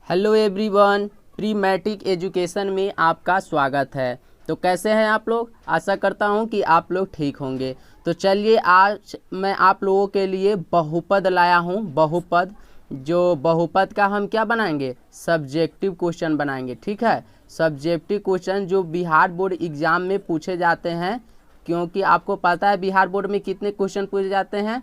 Hello everyone, pre matric education में आपका स्वागत है। तो कैसे हैं आप लोग? आशा करता हूं कि आप लोग ठीक होंगे। तो चलिए आज मैं आप लोगों के लिए बहुपद लाया हूं। बहुपद, जो बहुपद का हम क्या बनाएंगे? सब्जेक्टिव क्वेश्चन बनाएंगे। ठीक है, सब्जेक्टिव क्वेश्चन जो बिहार बोर्ड एग्ज़ाम में पूछे जाते हैं। क्योंकि आपको पता है बिहार बोर्ड में कितने क्वेश्चन पूछे जाते हैं?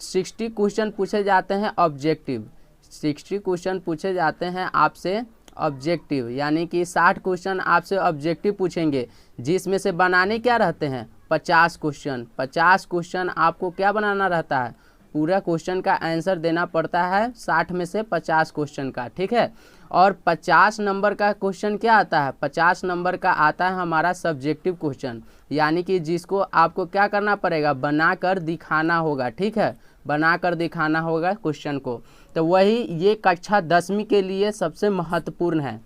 60 क्वेश्चन पूछे जाते हैं ऑब्जेक्टिव। 60 क्वेश्चन पूछे जाते हैं आपसे ऑब्जेक्टिव, यानी कि 60 क्वेश्चन आपसे ऑब्जेक्टिव पूछेंगे, जिसमें से बनाने क्या रहते हैं? 50 क्वेश्चन। 50 क्वेश्चन आपको क्या बनाना रहता है? पूरा क्वेश्चन का आंसर देना पड़ता है 60 में से 50 क्वेश्चन का। ठीक है, और 50 नंबर का क्वेश्चन क्या आता है? 50 नंबर का आता है हमारा सब्जेक्टिव क्वेश्चन, यानी कि जिसको आपको क्या करना पड़ेगा? बनाकर दिखाना होगा। ठीक है, बनाकर दिखाना होगा क्वेश्चन को। तो वही ये कक्षा 10वीं के लिए सबसे महत्वपूर्ण है,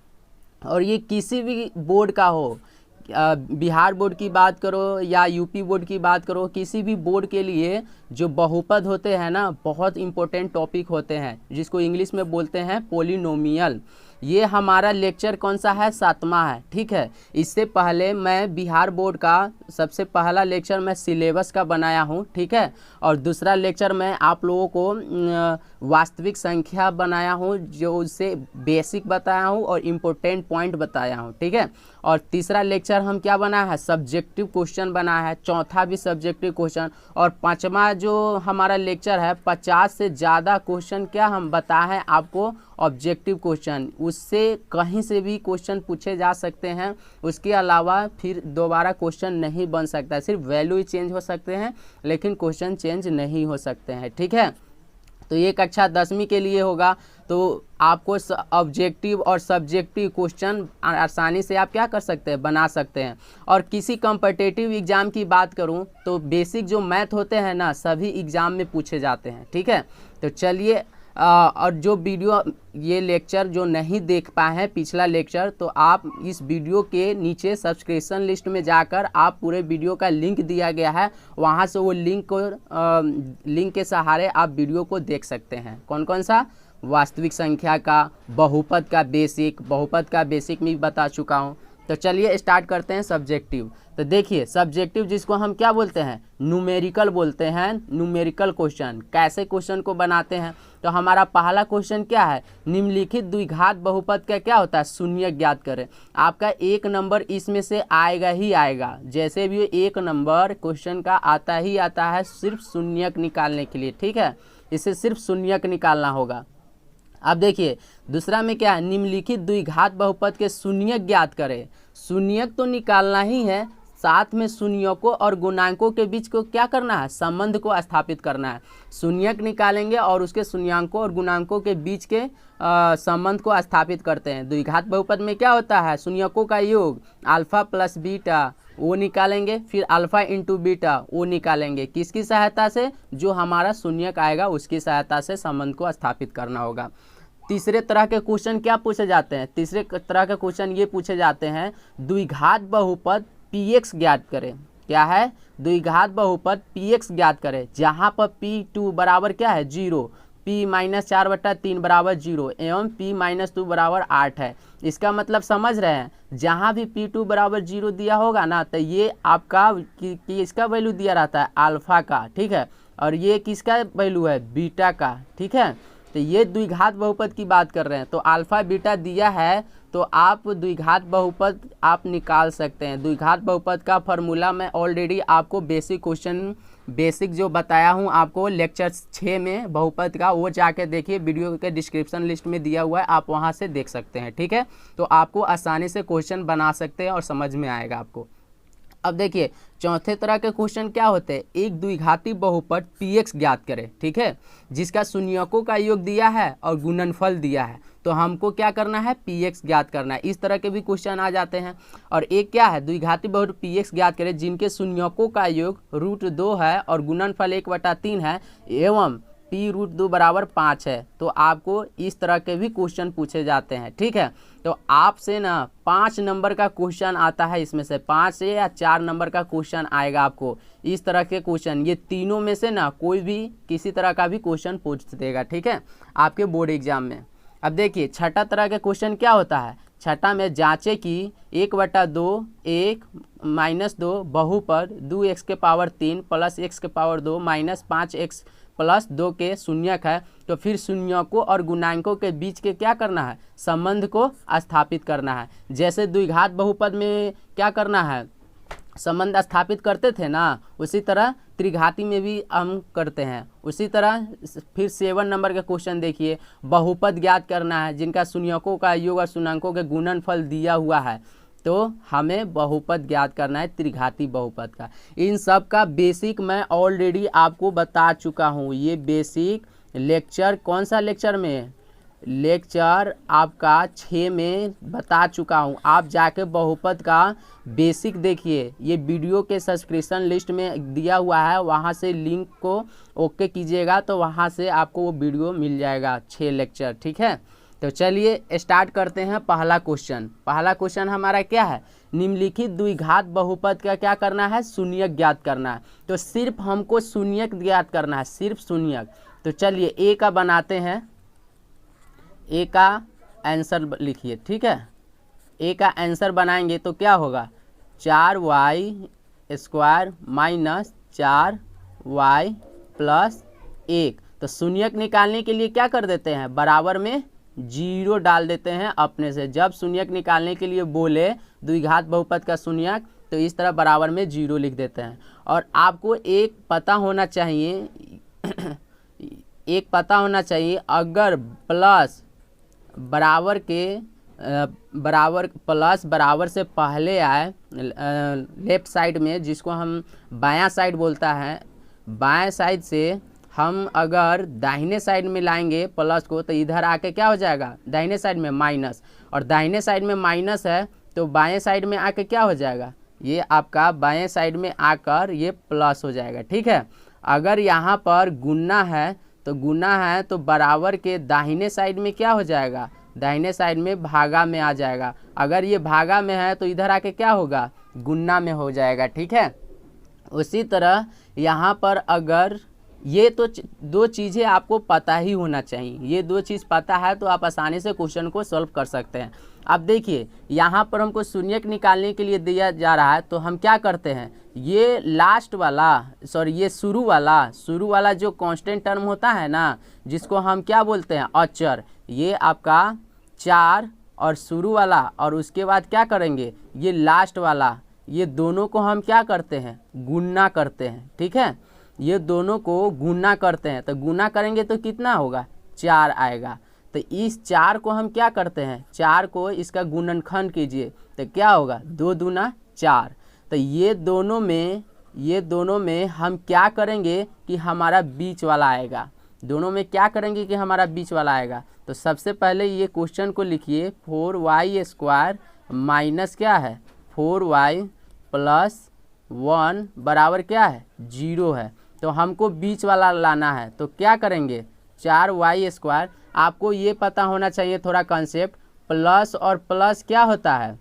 और ये किसी भी बोर्ड का हो, बिहार बोर्ड की बात करो या यूपी बोर्ड की बात करो, किसी भी बोर्ड के लिए जो बहुपद होते हैं ना, बहुत इंपॉर्टेंट टॉपिक होते हैं, जिसको इंग्लिश में बोलते हैं पॉलिनोमियल। ये हमारा लेक्चर कौन सा है? 7वां है। ठीक है, इससे पहले मैं बिहार बोर्ड का सबसे पहला लेक्चर मैं सिलेबस का बनाया हूँ। ठीक है, और दूसरा लेक्चर मैं आप लोगों को वास्तविक संख्या बनाया हूँ, जो उससे बेसिक बताया हूँ और इम्पोर्टेंट पॉइंट बताया हूँ। ठीक है, और तीसरा लेक्चर हम क्या बनाया है? सब्जेक्टिव क्वेश्चन बनाया है। चौथा भी सब्जेक्टिव क्वेश्चन, और पांचवा जो हमारा लेक्चर है 50 से ज़्यादा क्वेश्चन क्या हम बताए हैं आपको? Objective question. उससे कहीं से भी क्वेश्चन पूछे जा सकते हैं, उसके अलावा फिर दोबारा क्वेश्चन नहीं बन सकता है। सिर्फ वैल्यू ही चेंज हो सकते हैं, लेकिन क्वेश्चन चेंज नहीं हो सकते हैं। ठीक है, तो ये कक्षा 10वीं के लिए होगा। तो आपको ऑब्जेक्टिव और सब्जेक्टिव क्वेश्चन आसानी से आप क्या कर सकते हैं? बना सकते हैं। और किसी कॉम्पिटिटिव एग्ज़ाम की बात करूं तो बेसिक जो मैथ होते हैं ना, सभी एग्ज़ाम में पूछे जाते हैं। ठीक है, तो चलिए और जो वीडियो ये लेक्चर जो नहीं देख पाए हैं पिछला लेक्चर, तो आप इस वीडियो के नीचे सब्सक्रिप्शन लिस्ट में जाकर आप पूरे वीडियो का लिंक दिया गया है, वहाँ से वो लिंक के सहारे आप वीडियो को देख सकते हैं। कौन कौन सा? वास्तविक संख्या का, बहुपद का बेसिक, बहुपद का बेसिक में बता चुका हूँ। तो चलिए स्टार्ट करते हैं सब्जेक्टिव। तो देखिए, सब्जेक्टिव जिसको हम क्या बोलते हैं? न्यूमेरिकल बोलते हैं। न्यूमेरिकल क्वेश्चन कैसे क्वेश्चन को बनाते हैं? तो हमारा पहला क्वेश्चन क्या है? निम्नलिखित द्विघात बहुपद का क्या होता है? शून्य ज्ञात करें। आपका एक नंबर इसमें से आएगा ही आएगा, जैसे भी एक नंबर क्वेश्चन का आता ही आता है, सिर्फ शून्यक निकालने के लिए। ठीक है, इसे सिर्फ शून्यक निकालना होगा। अब देखिए दूसरा में क्या है? निम्नलिखित द्विघात बहुपद के शून्यक ज्ञात करें। शून्यक तो निकालना ही है, साथ में शून्यकों और गुणांकों के बीच को क्या करना है? संबंध को स्थापित करना है। शून्यक निकालेंगे और उसके शून्यांकों और गुणांकों के बीच के संबंध को स्थापित करते हैं। द्विघात बहुपद में क्या होता है? शून्यकों का योग अल्फा प्लस बीटा, वो निकालेंगे, फिर अल्फा इंटू बीटा वो निकालेंगे। किसकी सहायता से? जो हमारा शून्यक आएगा उसकी सहायता से संबंध को स्थापित करना होगा। तीसरे तरह के क्वेश्चन क्या पूछे जाते हैं? तीसरे तरह के क्वेश्चन ये पूछे जाते हैं, द्विघात बहुपद px ज्ञात करें। क्या है? द्विघात बहुपद px ज्ञात करें, जहाँ पर p2 बराबर क्या है? 0, p-4/3 बराबर 0 एवं p-2 बराबर 8 है। इसका मतलब समझ रहे हैं? जहाँ भी p2 बराबर 0 दिया होगा ना, तो ये आपका किसका वैल्यू दिया रहता है? अल्फा का। ठीक है, और ये किसका वैल्यू है? बीटा का। ठीक है, तो ये द्विघात बहुपद की बात कर रहे हैं, तो अल्फा बीटा दिया है तो आप द्विघात बहुपद आप निकाल सकते हैं। द्विघात बहुपद का फॉर्मूला मैं ऑलरेडी आपको बेसिक जो बताया हूं आपको लेक्चर 6 में बहुपद का, वो जाके देखिए, वीडियो के डिस्क्रिप्शन लिस्ट में दिया हुआ है, आप वहां से देख सकते हैं। ठीक है, तो आपको आसानी से क्वेश्चन बना सकते हैं और समझ में आएगा आपको। अब देखिए चौथे तरह के क्वेश्चन क्या होते हैं? एक द्विघाती बहुपद px ज्ञात करें। ठीक है, जिसका शून्यकों का योग दिया है और गुणनफल दिया है, तो हमको क्या करना है? px ज्ञात करना है। इस तरह के भी क्वेश्चन आ जाते हैं। और एक क्या है? द्विघाती बहुपद px ज्ञात करें जिनके शून्यकों का योग √2 है और गुणनफल 1/3 है एवं p√2 बराबर 5 है। तो आपको इस तरह के भी क्वेश्चन पूछे जाते हैं। ठीक है, तो आपसे ना 5 नंबर का क्वेश्चन आता है, इसमें से 5 या 4 नंबर का क्वेश्चन आएगा आपको। इस तरह के क्वेश्चन, ये तीनों में से ना कोई भी किसी तरह का भी क्वेश्चन पूछ देगा। ठीक है, आपके बोर्ड एग्जाम में। अब देखिए छठा तरह के क्वेश्चन क्या होता है, छठा में जांचे कि 1/2 1 -2 बहुपद 2x के पावर 3 प्लस x के पावर 2 माइनस 5x प्लस 2 के शून्यक है। तो फिर शून्यकों और गुणांकों के बीच के क्या करना है, संबंध को स्थापित करना है। जैसे द्विघात बहुपद में क्या करना है, संबंध स्थापित करते थे ना, उसी तरह त्रिघाती में भी हम करते हैं। उसी तरह फिर 7 नंबर का क्वेश्चन देखिए, बहुपद ज्ञात करना है जिनका शून्यकों का योग और शून्यकों के गुणनफल दिया हुआ है। तो हमें बहुपद ज्ञात करना है त्रिघाती बहुपद का। इन सब का बेसिक मैं ऑलरेडी आपको बता चुका हूँ। ये बेसिक लेक्चर कौन सा लेक्चर में, लेक्चर आपका 6 में बता चुका हूँ। आप जाके बहुपद का बेसिक देखिए, ये वीडियो के सब्सक्रिप्शन लिस्ट में दिया हुआ है, वहाँ से लिंक को ओके कीजिएगा तो वहाँ से आपको वो वीडियो मिल जाएगा 6 लेक्चर, ठीक है। तो चलिए स्टार्ट करते हैं पहला क्वेश्चन। पहला क्वेश्चन हमारा क्या है, निम्नलिखित द्विघात बहुपद का क्या करना है, शून्यक ज्ञात करना है। तो सिर्फ हमको शून्यक ज्ञात करना है, सिर्फ शून्यक। तो चलिए ए का बनाते हैं, ए का आंसर लिखिए, ठीक है। ए का आंसर बनाएंगे तो क्या होगा, 4y² माइनस 4y प्लस 1। तो शून्यक निकालने के लिए क्या कर देते हैं, बराबर में 0 डाल देते हैं अपने से। जब शून्यक निकालने के लिए बोले द्विघात बहुपद का शून्यक, तो इस तरह बराबर में 0 लिख देते हैं। और आपको एक पता होना चाहिए एक पता होना चाहिए, अगर प्लस बराबर के बराबर प्लस बराबर से पहले आए लेफ्ट साइड में, जिसको हम बायां साइड बोलता है, बाएं साइड से हम अगर दाहिने साइड में लाएंगे प्लस को, तो इधर आके क्या हो जाएगा, दाहिने साइड में माइनस। और दाहिने साइड में माइनस है तो बाएं साइड में आके क्या हो जाएगा, ये आपका बाएं साइड में आकर ये प्लस हो जाएगा, ठीक है। अगर यहाँ पर गुना है तो गुना है तो बराबर के दाहिने साइड में क्या हो जाएगा, दाहिने साइड में भागा में आ जाएगा। अगर ये भागा में है तो इधर आके क्या होगा, गुना में हो जाएगा, ठीक है। उसी तरह यहाँ पर अगर ये तो दो चीज़ें आपको पता ही होना चाहिए, ये दो चीज़ पता है तो आप आसानी से क्वेश्चन को सॉल्व कर सकते हैं। अब देखिए यहाँ पर हमको शून्यक निकालने के लिए दिया जा रहा है, तो हम क्या करते हैं, ये लास्ट वाला ये शुरू वाला जो कांस्टेंट टर्म होता है ना, जिसको हम क्या बोलते हैं, अचर, ये आपका 4 और शुरू वाला, और उसके बाद क्या करेंगे, ये लास्ट वाला, ये दोनों को हम क्या करते हैं, गुणा करते हैं, ठीक है। ये दोनों को गुणा करते हैं, तो गुणा करेंगे तो कितना होगा, 4 आएगा। तो इस 4 को हम क्या करते हैं, 4 को इसका गुणनखंड कीजिए तो क्या होगा, 2 दूना 4। तो ये दोनों में हम क्या करेंगे कि हमारा बीच वाला आएगा, दोनों में क्या करेंगे कि हमारा बीच वाला आएगा। तो सबसे पहले ये क्वेश्चन को लिखिए, 4y² माइनस क्या है, 4y प्लस 1 बराबर क्या है, 0 है। तो हमको बीच वाला लाना है, तो क्या करेंगे, 4y²। आपको ये पता होना चाहिए थोड़ा कंसेप्ट, प्लस और प्लस क्या होता है,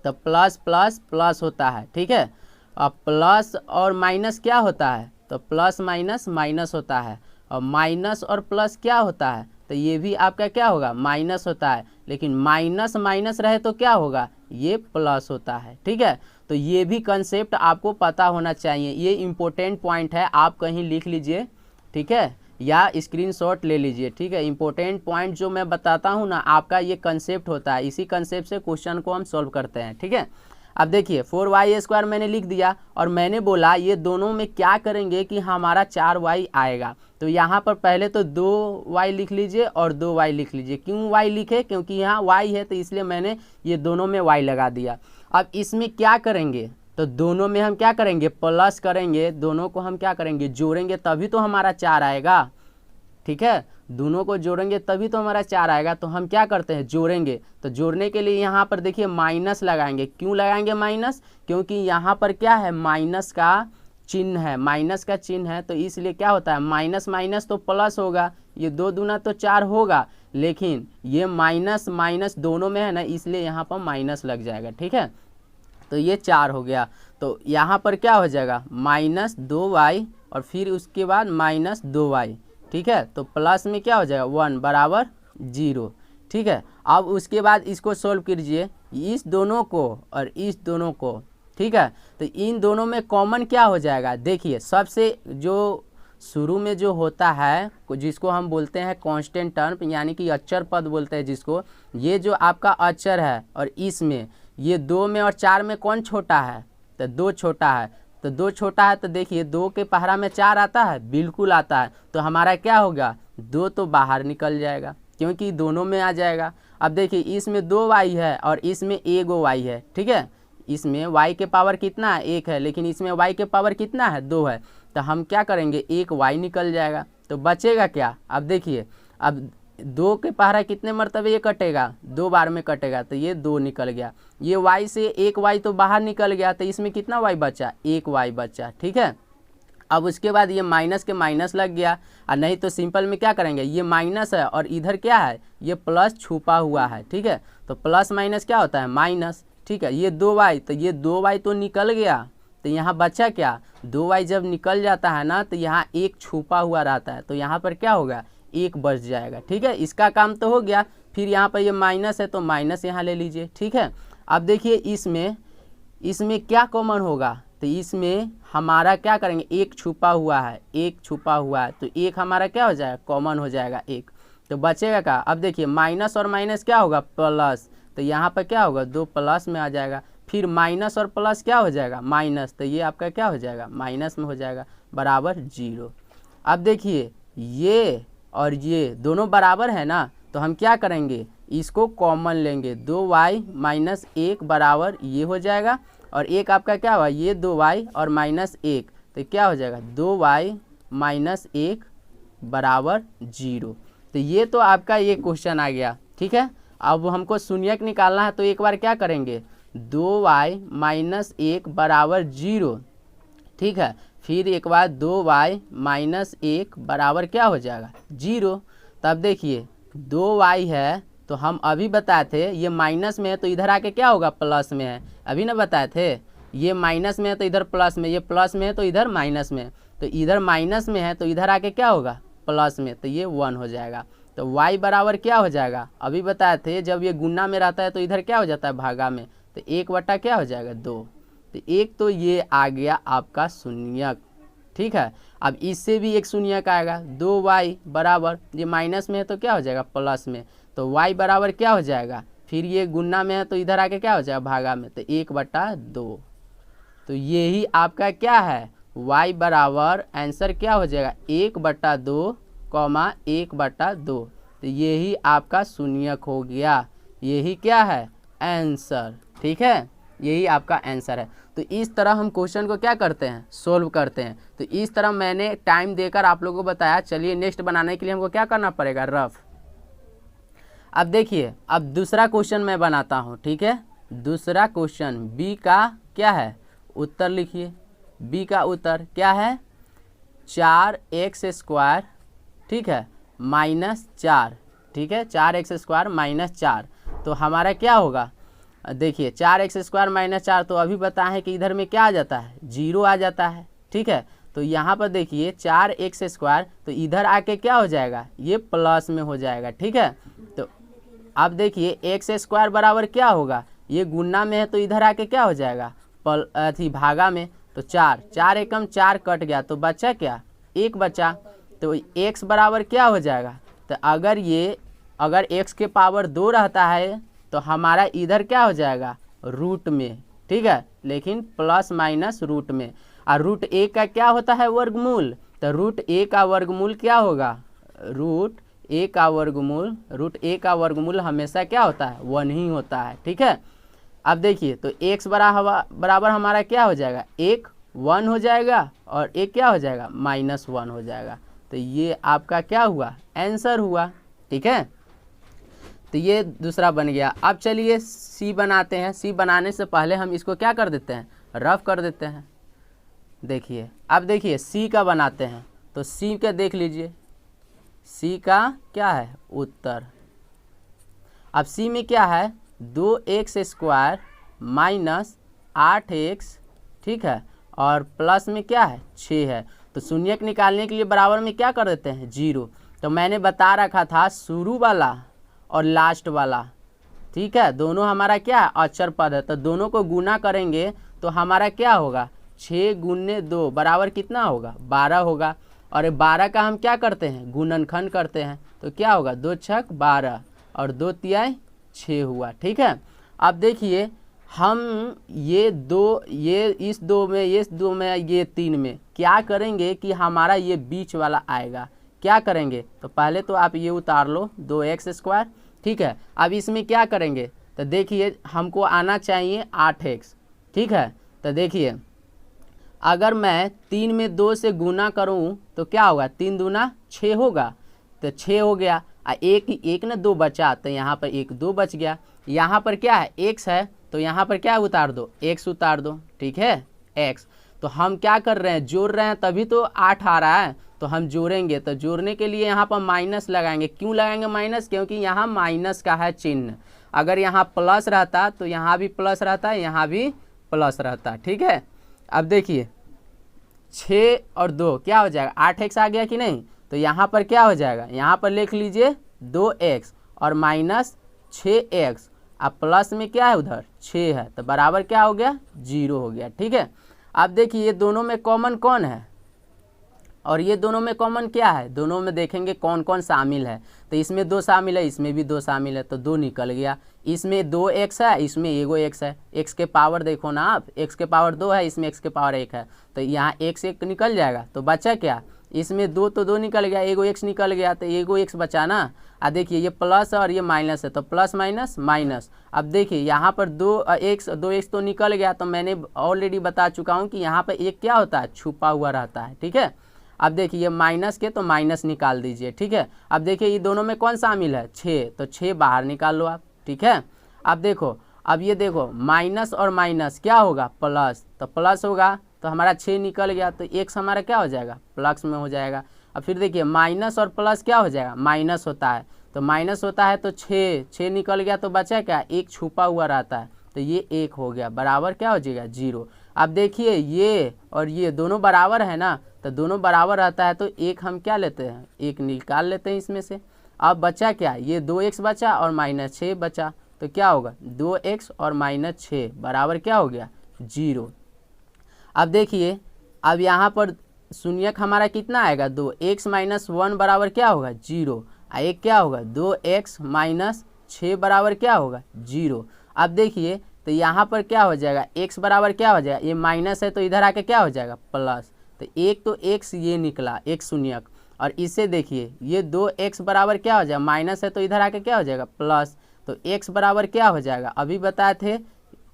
तो प्लस प्लस प्लस होता है, ठीक है। और प्लस और माइनस क्या होता है, तो प्लस माइनस माइनस होता है। और माइनस और प्लस क्या होता है, तो ये भी आपका क्या होगा, माइनस होता है। लेकिन माइनस माइनस रहे तो क्या होगा, ये प्लस होता है, ठीक है। तो ये भी कंसेप्ट आपको पता होना चाहिए, ये इम्पोर्टेंट पॉइंट है, आप कहीं लिख लीजिए, ठीक है, या स्क्रीनशॉट ले लीजिए, ठीक है। इम्पोर्टेंट पॉइंट जो मैं बताता हूँ ना, आपका ये कंसेप्ट होता है, इसी कंसेप्ट से क्वेश्चन को हम सॉल्व करते हैं, ठीक है। अब देखिए 4y² मैंने लिख दिया, और मैंने बोला ये दोनों में क्या करेंगे कि हमारा 4y आएगा। तो यहाँ पर पहले तो 2y लिख लीजिए और 2y लिख लीजिए। क्यों y लिखे, क्योंकि यहाँ y है तो इसलिए मैंने ये दोनों में y लगा दिया। अब इसमें क्या करेंगे, तो दोनों में हम क्या करेंगे, प्लस करेंगे, दोनों को हम क्या करेंगे, जोड़ेंगे, तभी तो हमारा 4 आएगा, ठीक है। दोनों को जोड़ेंगे तभी तो हमारा 4 आएगा। तो हम क्या करते हैं, जोड़ेंगे। तो जोड़ने के लिए यहाँ पर देखिए माइनस लगाएंगे। क्यों लगाएंगे माइनस, क्योंकि यहाँ पर क्या है, माइनस का चिन्ह है, माइनस का चिन्ह है, तो इसलिए क्या होता है, माइनस माइनस तो प्लस होगा, ये 2 दूना तो 4 होगा, लेकिन ये माइनस माइनस दोनों में है ना, इसलिए यहाँ पर माइनस लग जाएगा, ठीक है। तो ये 4 हो गया। तो यहाँ पर क्या हो जाएगा, माइनस 2y और फिर उसके बाद माइनस 2y, ठीक है। तो प्लस में क्या हो जाएगा, 1 बराबर 0। ठीक है। अब उसके बाद इसको सोल्व कीजिए, इस दोनों को और इस दोनों को, ठीक है। तो इन दोनों में कॉमन क्या हो जाएगा, देखिए सबसे जो शुरू में जो होता है जिसको हम बोलते हैं कांस्टेंट टर्म यानी कि अक्षर पद बोलते हैं जिसको, ये जो आपका अक्षर है और इसमें ये 2 में और 4 में कौन छोटा है, तो 2 छोटा है। तो 2 छोटा है तो देखिए 2 के पहरा में 4 आता है, बिल्कुल आता है। तो हमारा क्या होगा, 2 तो बाहर निकल जाएगा क्योंकि दोनों में आ जाएगा। अब देखिए इसमें 2y है और इसमें 1y है, ठीक है। इसमें y के पावर कितना है, 1 है, लेकिन इसमें y के पावर कितना है, 2 है। तो हम क्या करेंगे, 1y निकल जाएगा। तो बचेगा क्या, अब देखिए अब 2 के पहरा कितने मरतबे ये कटेगा, 2 बार में कटेगा, तो ये 2 निकल गया। ये y से 1y तो बाहर निकल गया, तो इसमें कितना y बचा, 1y बचा, ठीक है। अब उसके बाद ये माइनस के माइनस लग गया, और नहीं तो सिंपल में क्या करेंगे, ये माइनस है और इधर क्या है, ये प्लस छुपा हुआ है, ठीक है। तो प्लस माइनस क्या होता है, माइनस, ठीक है। ये 2y, तो ये 2y तो निकल गया, तो यहाँ बचा क्या, 2y जब निकल जाता है ना तो यहाँ 1 छुपा हुआ रहता है, तो यहाँ पर क्या होगा, 1 बच जाएगा, ठीक है। इसका काम तो हो गया। फिर यहाँ पर ये माइनस है तो माइनस यहाँ ले लीजिए, ठीक है। अब देखिए इसमें क्या कॉमन होगा, तो इसमें हमारा क्या करेंगे, 1 छुपा हुआ है, 1 छुपा हुआ है, तो 1 हमारा क्या हो जाएगा, कॉमन हो जाएगा 1। तो बचेगा क्या, अब देखिए माइनस और माइनस क्या होगा, प्लस, तो यहाँ पर क्या होगा, 2 प्लस में आ जाएगा। फिर माइनस और प्लस क्या हो जाएगा, माइनस, तो ये आपका क्या हो जाएगा, माइनस में हो जाएगा, बराबर 0। अब देखिए ये और ये दोनों बराबर है ना, तो हम क्या करेंगे, इसको कॉमन लेंगे, 2y माइनस 1 बराबर ये हो जाएगा, और एक आपका क्या हुआ, ये 2y और माइनस 1, तो क्या हो जाएगा, 2y माइनस 1 बराबर 0। तो ये तो आपका ये क्वेश्चन आ गया, ठीक है। अब हमको शून्यक निकालना है, तो एक बार क्या करेंगे, 2y माइनस 1 बराबर 0, ठीक है। फिर एक बार 2y माइनस 1 बराबर क्या हो जाएगा, 0। तब देखिए 2y है, तो हम अभी बताए थे ये माइनस में है तो इधर आके क्या होगा, प्लस में है, अभी ना बताए थे, ये माइनस में है तो इधर प्लस में, ये प्लस में है तो इधर माइनस में, तो इधर माइनस में है तो इधर आके क्या होगा, प्लस में, तो ये 1 हो जाएगा। तो y बराबर क्या हो जाएगा, अभी बताए थे जब ये गुना में रहता है तो इधर क्या हो जाता है, भागा में, तो 1 बटा क्या हो जाएगा, 2। तो एक तो ये आ गया आपका शून्यक, ठीक है। अब इससे भी एक शून्यक आएगा, 2y बराबर, ये माइनस में है तो क्या हो जाएगा, प्लस में, तो y बराबर क्या हो जाएगा, फिर ये गुना में है तो इधर आके क्या हो जाएगा, भागा में, तो 1 बटा 2। तो यही आपका क्या है, y बराबर आंसर क्या हो जाएगा, 1 बटा 2 कॉमा 1 बटा 2। तो यही आपका शून्यक हो गया, यही क्या है, आंसर, ठीक है, यही आपका आंसर है। तो इस तरह हम क्वेश्चन को क्या करते हैं, सोल्व करते हैं। तो इस तरह मैंने टाइम देकर आप लोगों को बताया। चलिए नेक्स्ट बनाने के लिए हमको क्या करना पड़ेगा, रफ। अब देखिए अब दूसरा क्वेश्चन मैं बनाता हूँ, ठीक है। दूसरा क्वेश्चन बी का क्या है, उत्तर लिखिए। बी का उत्तर क्या है, 4x², ठीक है, -4, ठीक है, 4x² -4। तो हमारा क्या होगा, देखिए 4x² -4, तो अभी बताएं कि इधर में क्या आ जाता है, 0 आ जाता है, ठीक है। तो यहाँ पर देखिए 4x², तो इधर आके क्या हो जाएगा, ये प्लस में हो जाएगा, ठीक है। तो अब देखिए x² बराबर क्या होगा, ये गुना में है तो इधर आके क्या हो जाएगा, भागा में, तो 4 एकम 4 कट गया, तो बचा क्या, 1 बचा। तो x बराबर क्या हो जाएगा, तो अगर x के पावर 2 रहता है तो हमारा इधर क्या हो जाएगा, रूट में, ठीक है, लेकिन प्लस माइनस रूट में। और रूट a का क्या होता है, वर्गमूल, तो रूट a का वर्गमूल क्या होगा, रूट a का वर्गमूल हमेशा क्या होता है, 1 ही होता है, ठीक है। अब देखिए तो x बराबर हमारा क्या हो जाएगा, 1 हो जाएगा, और एक क्या हो जाएगा, -1 हो जाएगा। तो ये आपका क्या हुआ, आंसर हुआ, ठीक है। तो ये दूसरा बन गया। अब चलिए सी बनाते हैं। सी बनाने से पहले हम इसको क्या कर देते हैं, रफ कर देते हैं। देखिए अब देखिए सी का बनाते हैं, तो सी का देख लीजिए, सी का क्या है, उत्तर। अब सी में क्या है, 2x² -8x, ठीक है, और प्लस में क्या है, 6 है। तो शून्यक निकालने के लिए बराबर में क्या कर देते हैं, 0। तो मैंने बता रखा था शुरू वाला और लास्ट वाला, ठीक है, दोनों हमारा क्या है, अक्षर पद है। तो दोनों को गुना करेंगे तो हमारा क्या होगा, 6 गुने 2 बराबर कितना होगा, 12 होगा। और 12 का हम क्या करते हैं, गुणनखंड करते हैं। तो क्या होगा, 2 छक 12 और 2 तिहाई 6 हुआ, ठीक है। अब देखिए हम ये दो, ये इस दो में, ये 2 में, ये 3 में क्या करेंगे कि हमारा ये बीच वाला आएगा। क्या करेंगे, तो पहले तो आप ये उतार लो 2x², ठीक है। अब इसमें क्या करेंगे, तो देखिए हमको आना चाहिए 8x, ठीक है। तो देखिए अगर मैं 3 में 2 से गुना करूं तो क्या होगा, 3 दूना 6 होगा, तो 6 हो गया। एक ना 2 बचा, तो यहाँ पर 1 2 बच गया। यहाँ पर क्या है, x है, तो यहाँ पर क्या उतार दो, x उतार दो, ठीक है, x। तो हम क्या कर रहे हैं, जोड़ रहे हैं, तभी तो 8 आ रहा है। तो हम जोड़ेंगे, तो जोड़ने के लिए यहाँ पर माइनस लगाएंगे। क्यों लगाएंगे माइनस, क्योंकि यहाँ माइनस का है चिन्ह। अगर यहाँ प्लस रहता तो यहाँ भी प्लस रहता, यहाँ भी प्लस रहता, ठीक है। अब देखिए 6 और 2 क्या हो जाएगा, 8x आ गया कि नहीं। तो यहाँ पर क्या हो जाएगा, यहाँ पर लिख लीजिए 2x और माइनस 6x, अब प्लस में क्या है, उधर 6 है, तो बराबर क्या हो गया, 0 हो गया, ठीक है। अब देखिए ये दोनों में कॉमन कौन है, और ये दोनों में कॉमन क्या है, दोनों में देखेंगे कौन कौन शामिल है। तो इसमें 2 शामिल है, इसमें भी 2 शामिल है, तो 2 निकल गया। इसमें 2x है, इसमें एगो x है। x के पावर देखो ना आप, x के पावर 2 है, इसमें x के पावर 1 है, तो यहाँ x 1 निकल जाएगा। तो बचा क्या, इसमें 2 तो 2 निकल गया, एगो x निकल गया, तो एगो x बचा ना। देखिए ये प्लस और ये माइनस है, तो प्लस माइनस माइनस। अब देखिए यहाँ पर 2x तो निकल गया, तो मैंने ऑलरेडी बता चुका हूँ कि यहाँ पर एक क्या होता है, छुपा हुआ रहता है, ठीक है। अब देखिए ये माइनस के, तो माइनस निकाल दीजिए, ठीक है। अब देखिए ये दोनों में कौन शामिल है, 6, तो 6 बाहर निकाल लो आप, ठीक है। अब देखो, अब ये देखो माइनस और माइनस क्या होगा, प्लस, तो प्लस होगा, तो हमारा 6 निकल गया, तो x हमारा क्या हो जाएगा, प्लस में हो जाएगा। अब फिर देखिए माइनस और प्लस क्या हो जाएगा, माइनस होता है, तो माइनस होता है, तो 6 निकल गया, तो बचा क्या, 1 छुपा हुआ रहता है, तो ये 1 हो गया, बराबर क्या हो जाएगा, 0। अब देखिए ये और ये दोनों बराबर है ना, तो दोनों बराबर रहता है, तो एक हम क्या लेते हैं, एक निकाल लेते हैं इसमें से। अब बचा क्या, ये 2x बचा और माइनस 6 बचा, तो क्या होगा, 2x और माइनस 6 बराबर क्या हो गया, 0। अब देखिए अब यहाँ पर शून्यक हमारा कितना आएगा, 2x माइनस 1 बराबर क्या होगा, 0। एक क्या होगा, 2x माइनस 6 बराबर क्या होगा, 0। अब देखिए तो यहाँ पर क्या हो जाएगा, x बराबर क्या हो जाएगा, ये माइनस है तो इधर आके क्या हो जाएगा, प्लस। तो एक तो x ये निकला, एक शून्यक, और इससे देखिए ये 2x बराबर क्या हो जाएगा, माइनस है तो इधर आके क्या हो जाएगा, प्लस। तो x बराबर क्या हो जाएगा, अभी बताए थे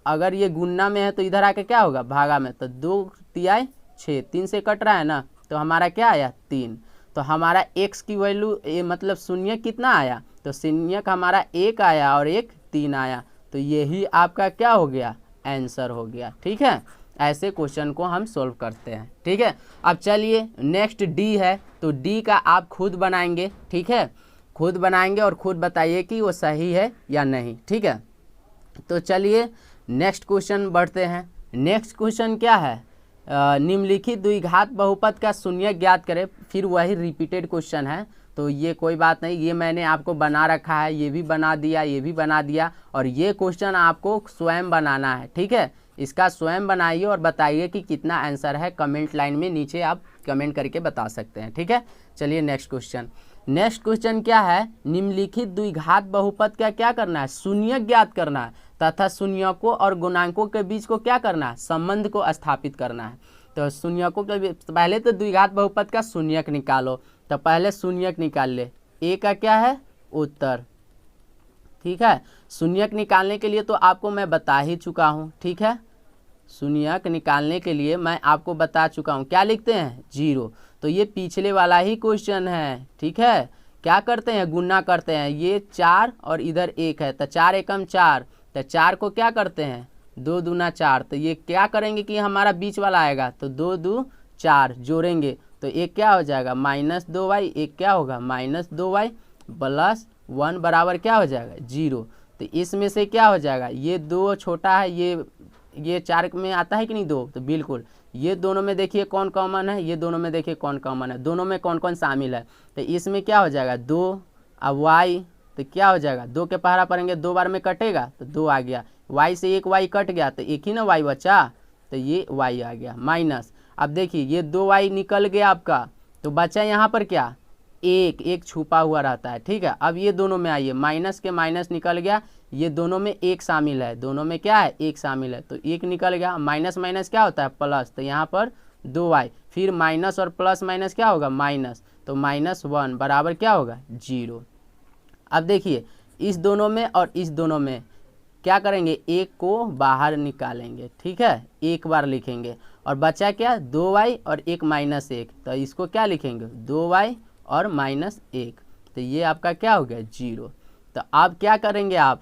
अगर ये गुणना में है तो इधर आके क्या होगा, भागा में, तो 2 तिहाई 6, 3 से कट रहा है ना, तो हमारा क्या आया, 3। तो हमारा x की वैल्यू मतलब शून्य कितना आया, तो शून्यक हमारा 1 आया और एक 3 आया, तो यही आपका क्या हो गया, आंसर हो गया, ठीक है। ऐसे क्वेश्चन को हम सोल्व करते हैं, ठीक है। अब चलिए नेक्स्ट डी है, तो डी का आप खुद बनाएंगे, ठीक है, खुद बनाएंगे और खुद बताइए कि वो सही है या नहीं, ठीक है। तो चलिए नेक्स्ट क्वेश्चन बढ़ते हैं। नेक्स्ट क्वेश्चन क्या है, निम्नलिखित द्विघात बहुपद का शून्यक ज्ञात करें। फिर वही रिपीटेड क्वेश्चन है, तो ये कोई बात नहीं, ये मैंने आपको बना रखा है, ये भी बना दिया, ये भी बना दिया, और ये क्वेश्चन आपको स्वयं बनाना है, ठीक है। इसका स्वयं बनाइए और बताइए कि कितना आंसर है, कमेंट लाइन में नीचे आप कमेंट करके बता सकते हैं, ठीक है। चलिए नेक्स्ट क्वेश्चन। नेक्स्ट क्वेश्चन क्या है, निम्नलिखित द्विघात बहुपद का क्या करना है, शून्यक ज्ञात करना है, तथा शून्यकों और गुणांकों के बीच को क्या करना है, संबंध को स्थापित करना है। तो शून्यकों के पहले तो द्विघात बहुपद का शून्यक निकालो, तो पहले शून्यक निकाल ले, ए का क्या है, उत्तर, ठीक है। शून्यक निकालने के लिए तो आपको मैं बता ही चुका हूँ, ठीक है। शून्यक निकालने के लिए मैं आपको बता चुका हूँ, क्या लिखते हैं, 0। तो ये पिछले वाला ही क्वेश्चन है, ठीक है। क्या करते हैं, गुणा करते हैं, ये 4 और इधर 1 है, तो 4 एकम 4, तो 4 को क्या करते हैं, 2 दूना 4, तो ये क्या करेंगे कि हमारा बीच वाला आएगा, तो 2 2 4 जोड़ेंगे, तो एक क्या हो जाएगा, -2y, एक क्या होगा, -2y प्लस 1 बराबर क्या हो जाएगा, 0। तो इसमें से क्या हो जाएगा, ये 2 छोटा है, ये 4 में आता है कि नहीं 2, तो बिल्कुल ये दोनों में देखिए कौन कॉमन है, ये दोनों में देखिए कौन कॉमन है, दोनों में कौन कौन शामिल है, तो इसमें क्या हो जाएगा, 2 अब y तो क्या हो जाएगा, 2 के पहाड़ा पड़ेंगे, 2 बार में कटेगा तो 2 आ गया, y से एक y कट गया तो एक ही ना y बचा, तो ये y आ गया माइनस। अब देखिए ये 2y निकल गया आपका, तो बचा यहाँ पर क्या, एक छुपा हुआ रहता है, ठीक है। अब ये दोनों में आइए, माइनस के माइनस निकल गया, ये दोनों में एक शामिल है, दोनों में क्या है, एक शामिल है, तो एक निकल गया, माइनस माइनस क्या होता है प्लस, तो यहाँ पर 2y, फिर माइनस और प्लस माइनस क्या होगा माइनस, तो -1 बराबर क्या होगा 0। अब देखिए इस दोनों में और इस दोनों में क्या करेंगे, एक को बाहर निकालेंगे, ठीक है, एक बार लिखेंगे, और बचा क्या 2y और एक -1, तो इसको क्या लिखेंगे 2y और -1, तो ये आपका क्या हो गया 0। तो अब क्या करेंगे आप,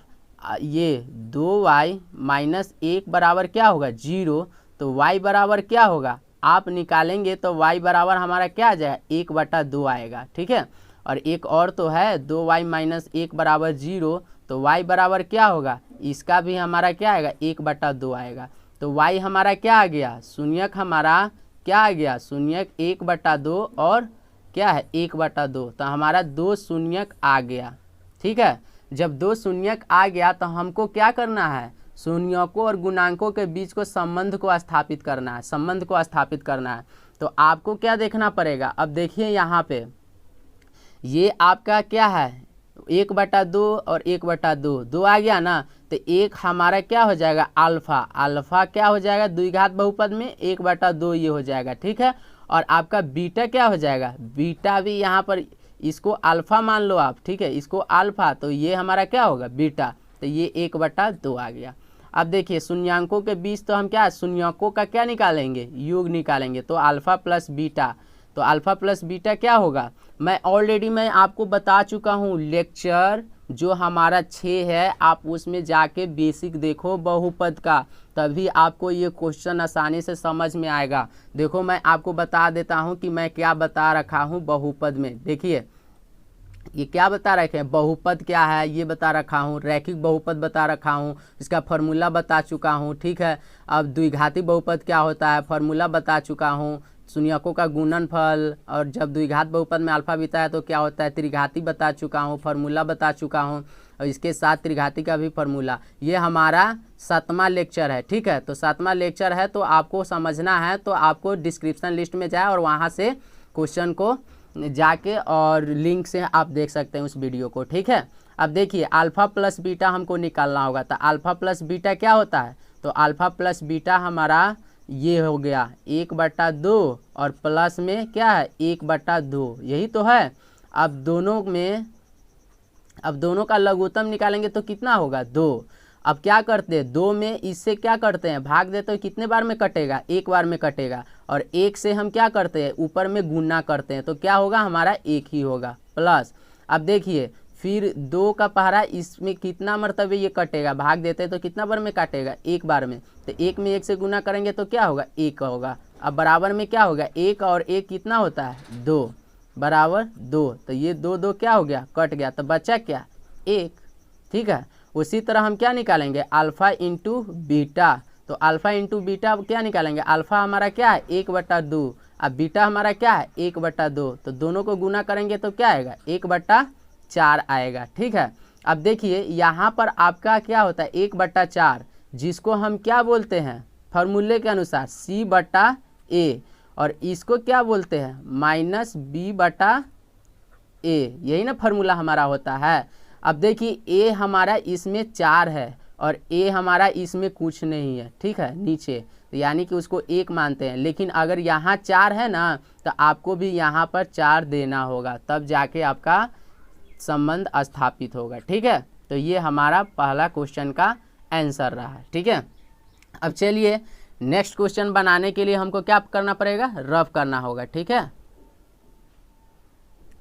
ये 2y -1 बराबर क्या होगा 0, तो y बराबर क्या होगा आप निकालेंगे तो y बराबर हमारा क्या आ जाएगा 1/2 आएगा, ठीक है। और एक और तो है 2y -1 बराबर 0, तो y बराबर क्या होगा, इसका भी हमारा क्या आएगा 1/2 आएगा, तो y हमारा क्या आ गया, शून्यक हमारा क्या आ गया, शून्यक 1/2 और क्या है 1/2, तो हमारा 2 शून्यक आ गया, ठीक है। जब 2 शून्यक आ गया तो हमको क्या करना है, शून्यकों और गुणांकों के बीच को संबंध को स्थापित करना है, संबंध को स्थापित करना है। तो आपको क्या देखना पड़ेगा, अब देखिए यहाँ पे ये आपका क्या है 1/2 और 1/2, 2 आ गया ना, तो एक हमारा क्या हो जाएगा अल्फा, अल्फा क्या हो जाएगा द्विघात बहुपद में 1/2 ये हो जाएगा, ठीक है। और आपका बीटा क्या हो जाएगा, बीटा भी यहाँ पर इसको अल्फा मान लो आप, ठीक है, इसको अल्फा, तो ये हमारा क्या होगा बीटा, तो ये 1/2 आ गया। अब देखिए शून्यांकों के बीच तो हम क्या शून्यकों का क्या निकालेंगे, योग निकालेंगे, तो अल्फा प्लस बीटा, तो अल्फा प्लस बीटा क्या होगा, मैं आपको बता चुका हूँ लेक्चर जो हमारा 6 है, आप उसमें जाके बेसिक देखो बहुपद का, तभी आपको ये क्वेश्चन आसानी से समझ में आएगा। देखो मैं आपको बता देता हूँ कि मैं क्या बता रखा हूँ बहुपद में, देखिए ये क्या बता रखे हैं, बहुपद क्या है ये बता रखा हूँ, रैखिक बहुपद बता रखा हूँ, इसका फॉर्मूला बता चुका हूँ, ठीक है। अब द्विघाती बहुपद क्या होता है फॉर्मूला बता चुका हूँ, शून्यकों का गुणनफल, और जब द्विघात बहुपद में अल्फा बीता है तो क्या होता है त्रिघाती बता चुका हूँ, फॉर्मूला बता चुका हूँ, और इसके साथ त्रिघाती का भी फॉर्मूला। ये हमारा 7वां लेक्चर है, ठीक है। तो 7वां लेक्चर है, तो आपको समझना है तो आपको डिस्क्रिप्शन लिस्ट में जाए और वहाँ से क्वेश्चन को जाके और लिंक से आप देख सकते हैं उस वीडियो को, ठीक है। अब देखिए अल्फा प्लस बीटा हमको निकालना होगा, तो अल्फा प्लस बीटा क्या होता है, तो अल्फा प्लस बीटा हमारा ये हो गया 1/2 और प्लस में क्या है 1/2, यही तो है। अब दोनों का लघुत्तम निकालेंगे तो कितना होगा 2। अब क्या करते हैं 2 में इससे क्या करते हैं भाग देते हैं, कितने बार में कटेगा, एक बार में कटेगा, और 1 से हम क्या करते हैं ऊपर में गुना करते हैं, तो क्या होगा हमारा 1 ही होगा प्लस। अब देखिए फिर 2 का पहाड़ा इसमें कितना मरतबे ये कटेगा, भाग देते हैं तो कितना बार में काटेगा एक बार में, तो 1 में 1 से गुना करेंगे तो क्या होगा 1 होगा। अब बराबर में क्या होगा 1 और 1 कितना होता है 2 बराबर 2, तो ये 2 क्या हो गया कट गया, तो बचा क्या 1, ठीक है। उसी तरह हम क्या निकालेंगे अल्फा इंटू बीटा, तो अल्फा इंटू बीटा क्या निकालेंगे, अल्फा हमारा क्या है 1/2, अब बीटा हमारा क्या है 1/2, तो दोनों को गुना करेंगे तो क्या आएगा 1/4 आएगा, ठीक है। अब देखिए यहाँ पर आपका क्या होता है 1/4, जिसको हम क्या बोलते हैं फार्मूले के अनुसार C/A, और इसको क्या बोलते हैं -B/A, यही ना फार्मूला हमारा होता है। अब देखिए A हमारा इसमें 4 है और A हमारा इसमें कुछ नहीं है, ठीक है नीचे, तो यानी कि उसको 1 मानते हैं, लेकिन अगर यहाँ 4 है ना तो आपको भी यहाँ पर 4 देना होगा, तब जाके आपका संबंध स्थापित होगा, ठीक है। तो ये हमारा पहला क्वेश्चन का आंसर रहा है, ठीक है। अब चलिए नेक्स्ट क्वेश्चन बनाने के लिए हमको क्या करना पड़ेगा, रफ करना होगा, ठीक है।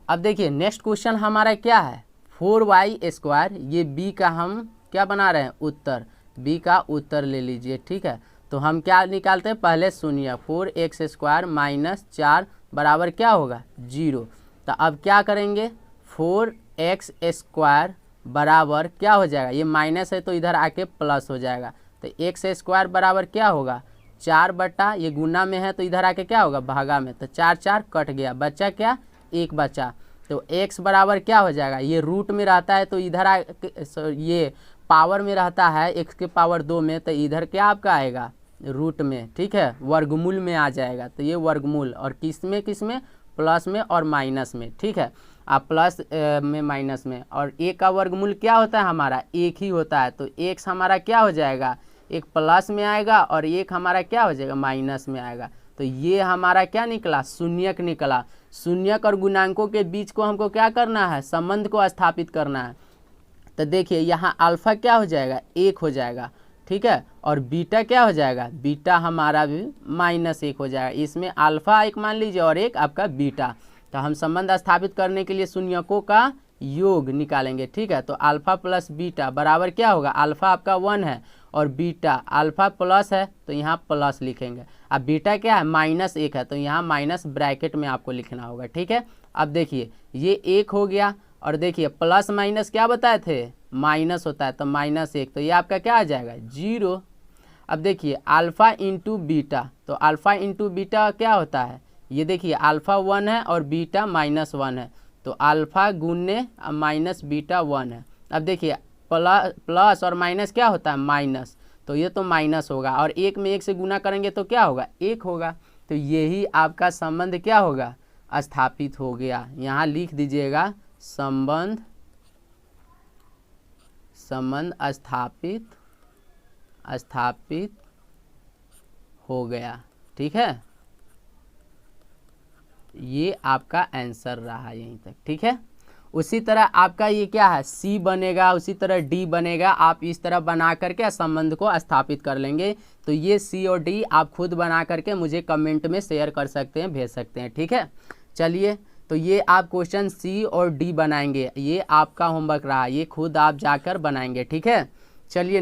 अब देखिए नेक्स्ट क्वेश्चन हमारा क्या है 4y², ये b का हम क्या बना रहे हैं उत्तर, b का उत्तर ले लीजिए, ठीक है। तो हम क्या निकालते हैं पहले सुनिए 4x² - 4 बराबर क्या होगा 0, तो अब क्या करेंगे 4x² बराबर क्या हो जाएगा, ये माइनस है तो इधर आके प्लस हो जाएगा, तो x² बराबर क्या होगा 4 बटा, ये गुना में है तो इधर आके क्या होगा भागा में, तो 4 4 कट गया, बचा क्या 1 बचा, तो x बराबर क्या हो जाएगा, ये रूट में रहता है तो इधर ये पावर में रहता है x के पावर 2 में, तो इधर क्या आपका आएगा रूट में, ठीक है, वर्गमूल में आ जाएगा। तो ये वर्गमूल और किस में प्लस में और माइनस में, ठीक है, आप प्लस में माइनस में, और a का वर्गमूल क्या होता है हमारा 1 ही होता है। तो x हमारा क्या हो जाएगा, एक प्लस में आएगा और एक हमारा क्या हो जाएगा माइनस में आएगा। तो ये हमारा क्या निकला, शून्यक निकला। शून्यक और गुणांकों के बीच को हमको क्या करना है, संबंध को स्थापित करना है। तो देखिए यहाँ अल्फा क्या हो जाएगा 1 हो जाएगा, ठीक है, और बीटा क्या हो जाएगा, बीटा हमारा भी -1 हो जाएगा। इसमें अल्फा एक मान लीजिए और एक आपका बीटा। तो हम संबंध स्थापित करने के लिए शून्यकों का योग निकालेंगे, ठीक है। तो अल्फा प्लस बीटा बराबर क्या होगा, अल्फा आपका 1 है और बीटा अल्फा प्लस है तो यहाँ प्लस लिखेंगे। अब बीटा क्या है -1 है तो यहाँ माइनस ब्रैकेट में आपको लिखना होगा, ठीक है। अब देखिए ये 1 हो गया और देखिए प्लस माइनस क्या बताए थे, माइनस होता है तो -1, तो ये आपका क्या आ जाएगा 0। अब देखिए अल्फ़ा इंटू बीटा, तो अल्फ़ा इंटू बीटा क्या होता है, ये देखिए अल्फ़ा 1 है और बीटा -1 है, तो अल्फ़ा गुने माइनस बीटा 1 है। अब देखिए प्लस और माइनस क्या होता है माइनस, तो ये तो माइनस होगा और 1 में 1 से गुना करेंगे तो क्या होगा 1 होगा। तो यही आपका संबंध क्या होगा स्थापित हो गया। यहाँ लिख दीजिएगा संबंध स्थापित हो गया, ठीक है। ये आपका आंसर रहा यहीं तक, ठीक है। उसी तरह आपका ये क्या है C बनेगा, उसी तरह D बनेगा। आप इस तरह बना करके संबंध को स्थापित कर लेंगे। तो ये C और D आप खुद बना करके मुझे कमेंट में शेयर कर सकते हैं, भेज सकते हैं, ठीक है। चलिए तो ये आप क्वेश्चन C और D बनाएंगे, ये आपका होमवर्क रहा, ये खुद आप जाकर बनाएंगे, ठीक है। चलिए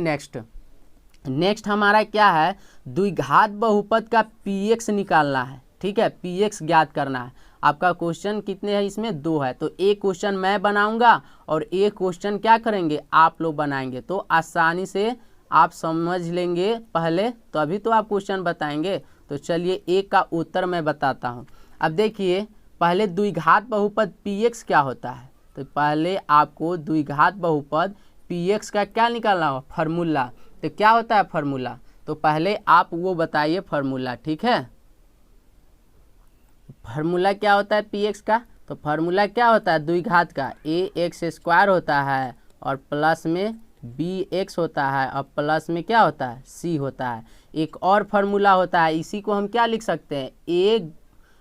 नेक्स्ट हमारा क्या है, द्विघात बहुपद का px निकालना है, ठीक है, px ज्ञात करना है। आपका क्वेश्चन कितने हैं इसमें 2 है, तो एक क्वेश्चन मैं बनाऊंगा और एक क्वेश्चन क्या करेंगे आप लोग बनाएंगे। तो आसानी से आप समझ लेंगे पहले तो अभी तो आप क्वेश्चन बताएंगे। तो चलिए एक का उत्तर मैं बताता हूं। अब देखिए पहले द्विघात बहुपद px क्या होता है, तो पहले आपको द्विघात बहुपद px का क्या निकालना हो फार्मूला। तो क्या होता है फार्मूला, तो पहले आप वो बताइए फार्मूला, ठीक है। फार्मूला क्या होता है px का, तो फार्मूला क्या होता है द्विघात का ax² होता है और प्लस में bx होता है और प्लस में क्या होता है c होता है। एक और फार्मूला होता है, इसी को हम क्या लिख सकते हैं a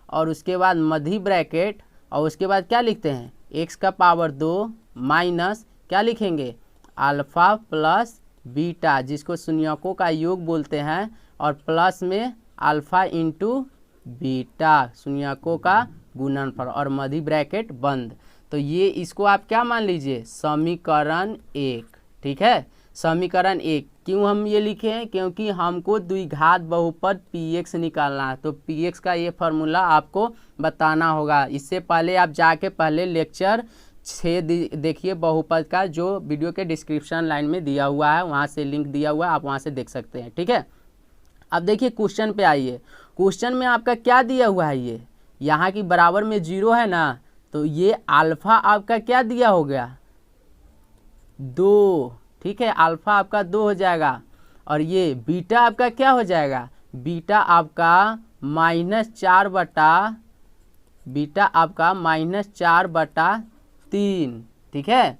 और उसके बाद मध्य ब्रैकेट और उसके बाद क्या लिखते हैं x का पावर 2 माइनस क्या लिखेंगे अल्फ़ा प्लस बीटा, जिसको शून्यकों का योग बोलते हैं, और प्लस में अल्फ़ा इंटू बीटा शून्यकों का गुणनफल और मध्य ब्रैकेट बंद। तो ये इसको आप क्या मान लीजिए समीकरण 1, ठीक है। समीकरण 1 क्यों हम ये लिखे हैं, क्योंकि हमको द्विघात बहुपद px निकालना है। तो px का ये फार्मूला आपको बताना होगा। इससे पहले आप जाके पहले लेक्चर 6 देखिए बहुपद का, जो वीडियो के डिस्क्रिप्शन लाइन में दिया हुआ है, वहाँ से लिंक दिया हुआ है, आप वहाँ से देख सकते हैं, ठीक है। अब देखिए क्वेश्चन पे आइए। क्वेश्चन में आपका क्या दिया हुआ है, ये यहाँ की बराबर में 0 है ना, तो ये अल्फ़ा आपका क्या दिया हो गया 2, ठीक है, अल्फ़ा आपका 2 हो जाएगा और ये बीटा आपका क्या हो जाएगा, बीटा आपका -4/3, ठीक है,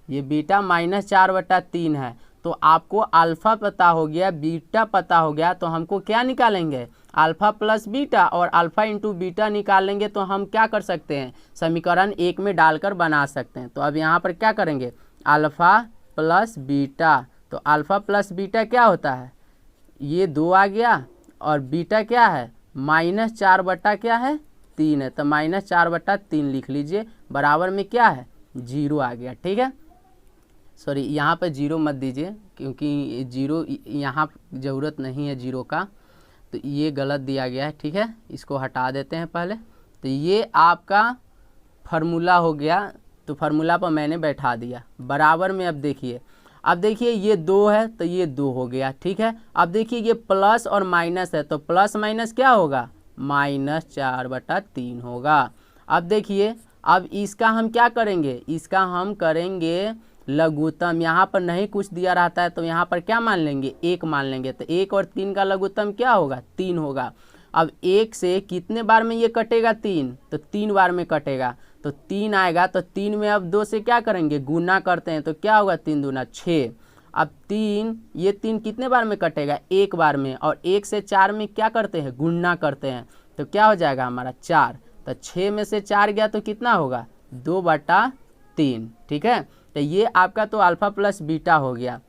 ये बीटा -4/3 है। तो आपको अल्फ़ा पता हो गया, बीटा पता हो गया, तो हमको क्या निकालेंगे अल्फ़ा प्लस बीटा, और अल्फ़ा इंटू बीटा निकालेंगे तो हम क्या कर सकते हैं समीकरण 1 में डालकर बना सकते हैं। तो अब यहाँ पर क्या करेंगे अल्फ़ा प्लस बीटा, तो अल्फ़ा प्लस बीटा क्या होता है ये 2 आ गया और बीटा क्या है -4/3 है, तो -4/3 लिख लीजिए, बराबर में क्या है 0 आ गया, ठीक है। सॉरी यहाँ पर 0 मत दीजिए क्योंकि 0 यहाँ ज़रूरत नहीं है 0 का, तो ये गलत दिया गया है, ठीक है, इसको हटा देते हैं पहले। तो ये आपका फार्मूला हो गया, तो फार्मूला पर मैंने बैठा दिया बराबर में। अब देखिए ये 2 है तो ये 2 हो गया, ठीक है। अब देखिए ये प्लस और माइनस है, तो प्लस माइनस क्या होगा -4/3 होगा। अब देखिए अब इसका हम क्या करेंगे, इसका हम करेंगे लघुत्तम। यहाँ पर नहीं कुछ दिया रहता है तो यहाँ पर क्या मान लेंगे, 1 मान लेंगे। तो 1 और 3 का लघुत्तम क्या होगा, 3 होगा। अब 1 से कितने बार में ये कटेगा, 3, तो 3 बार में कटेगा। तो 3 आएगा, तो 3 में अब 2 से क्या करेंगे, गुना करते हैं, तो क्या होगा, 3 दूना 6। अब 3, ये 3 कितने बार में कटेगा, 1 बार में। और 1 से 4 में क्या करते हैं, गुना करते हैं, तो क्या हो जाएगा हमारा 4। तो 6 में से 4 गया तो कितना होगा, 2/3। ठीक है, तो ये आपका तो अल्फ़ा प्लस बीटा हो गया।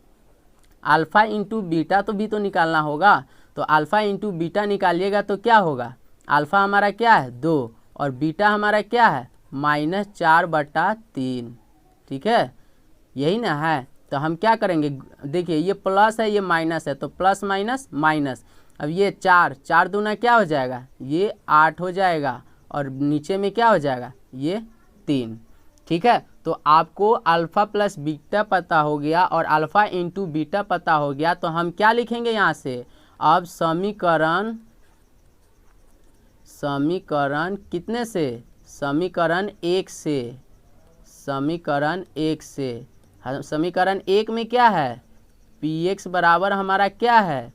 अल्फ़ा इंटू बीटा तो भी तो निकालना होगा, तो अल्फ़ा इंटू बीटा निकालिएगा तो क्या होगा, अल्फ़ा हमारा क्या है 2 और बीटा हमारा क्या है -4/3। ठीक है, यही ना है। तो हम क्या करेंगे, देखिए ये प्लस है ये माइनस है, तो प्लस माइनस माइनस। अब ये 4 दूना क्या हो जाएगा, ये 8 हो जाएगा, और नीचे में क्या हो जाएगा, ये 3। ठीक है, तो आपको अल्फ़ा प्लस बीटा पता हो गया और अल्फ़ा इंटू बीटा पता हो गया। तो हम क्या लिखेंगे यहाँ से, अब समीकरण कितने से, समीकरण 1 से, समीकरण 1 से। समीकरण 1 में क्या है, px बराबर हमारा क्या है,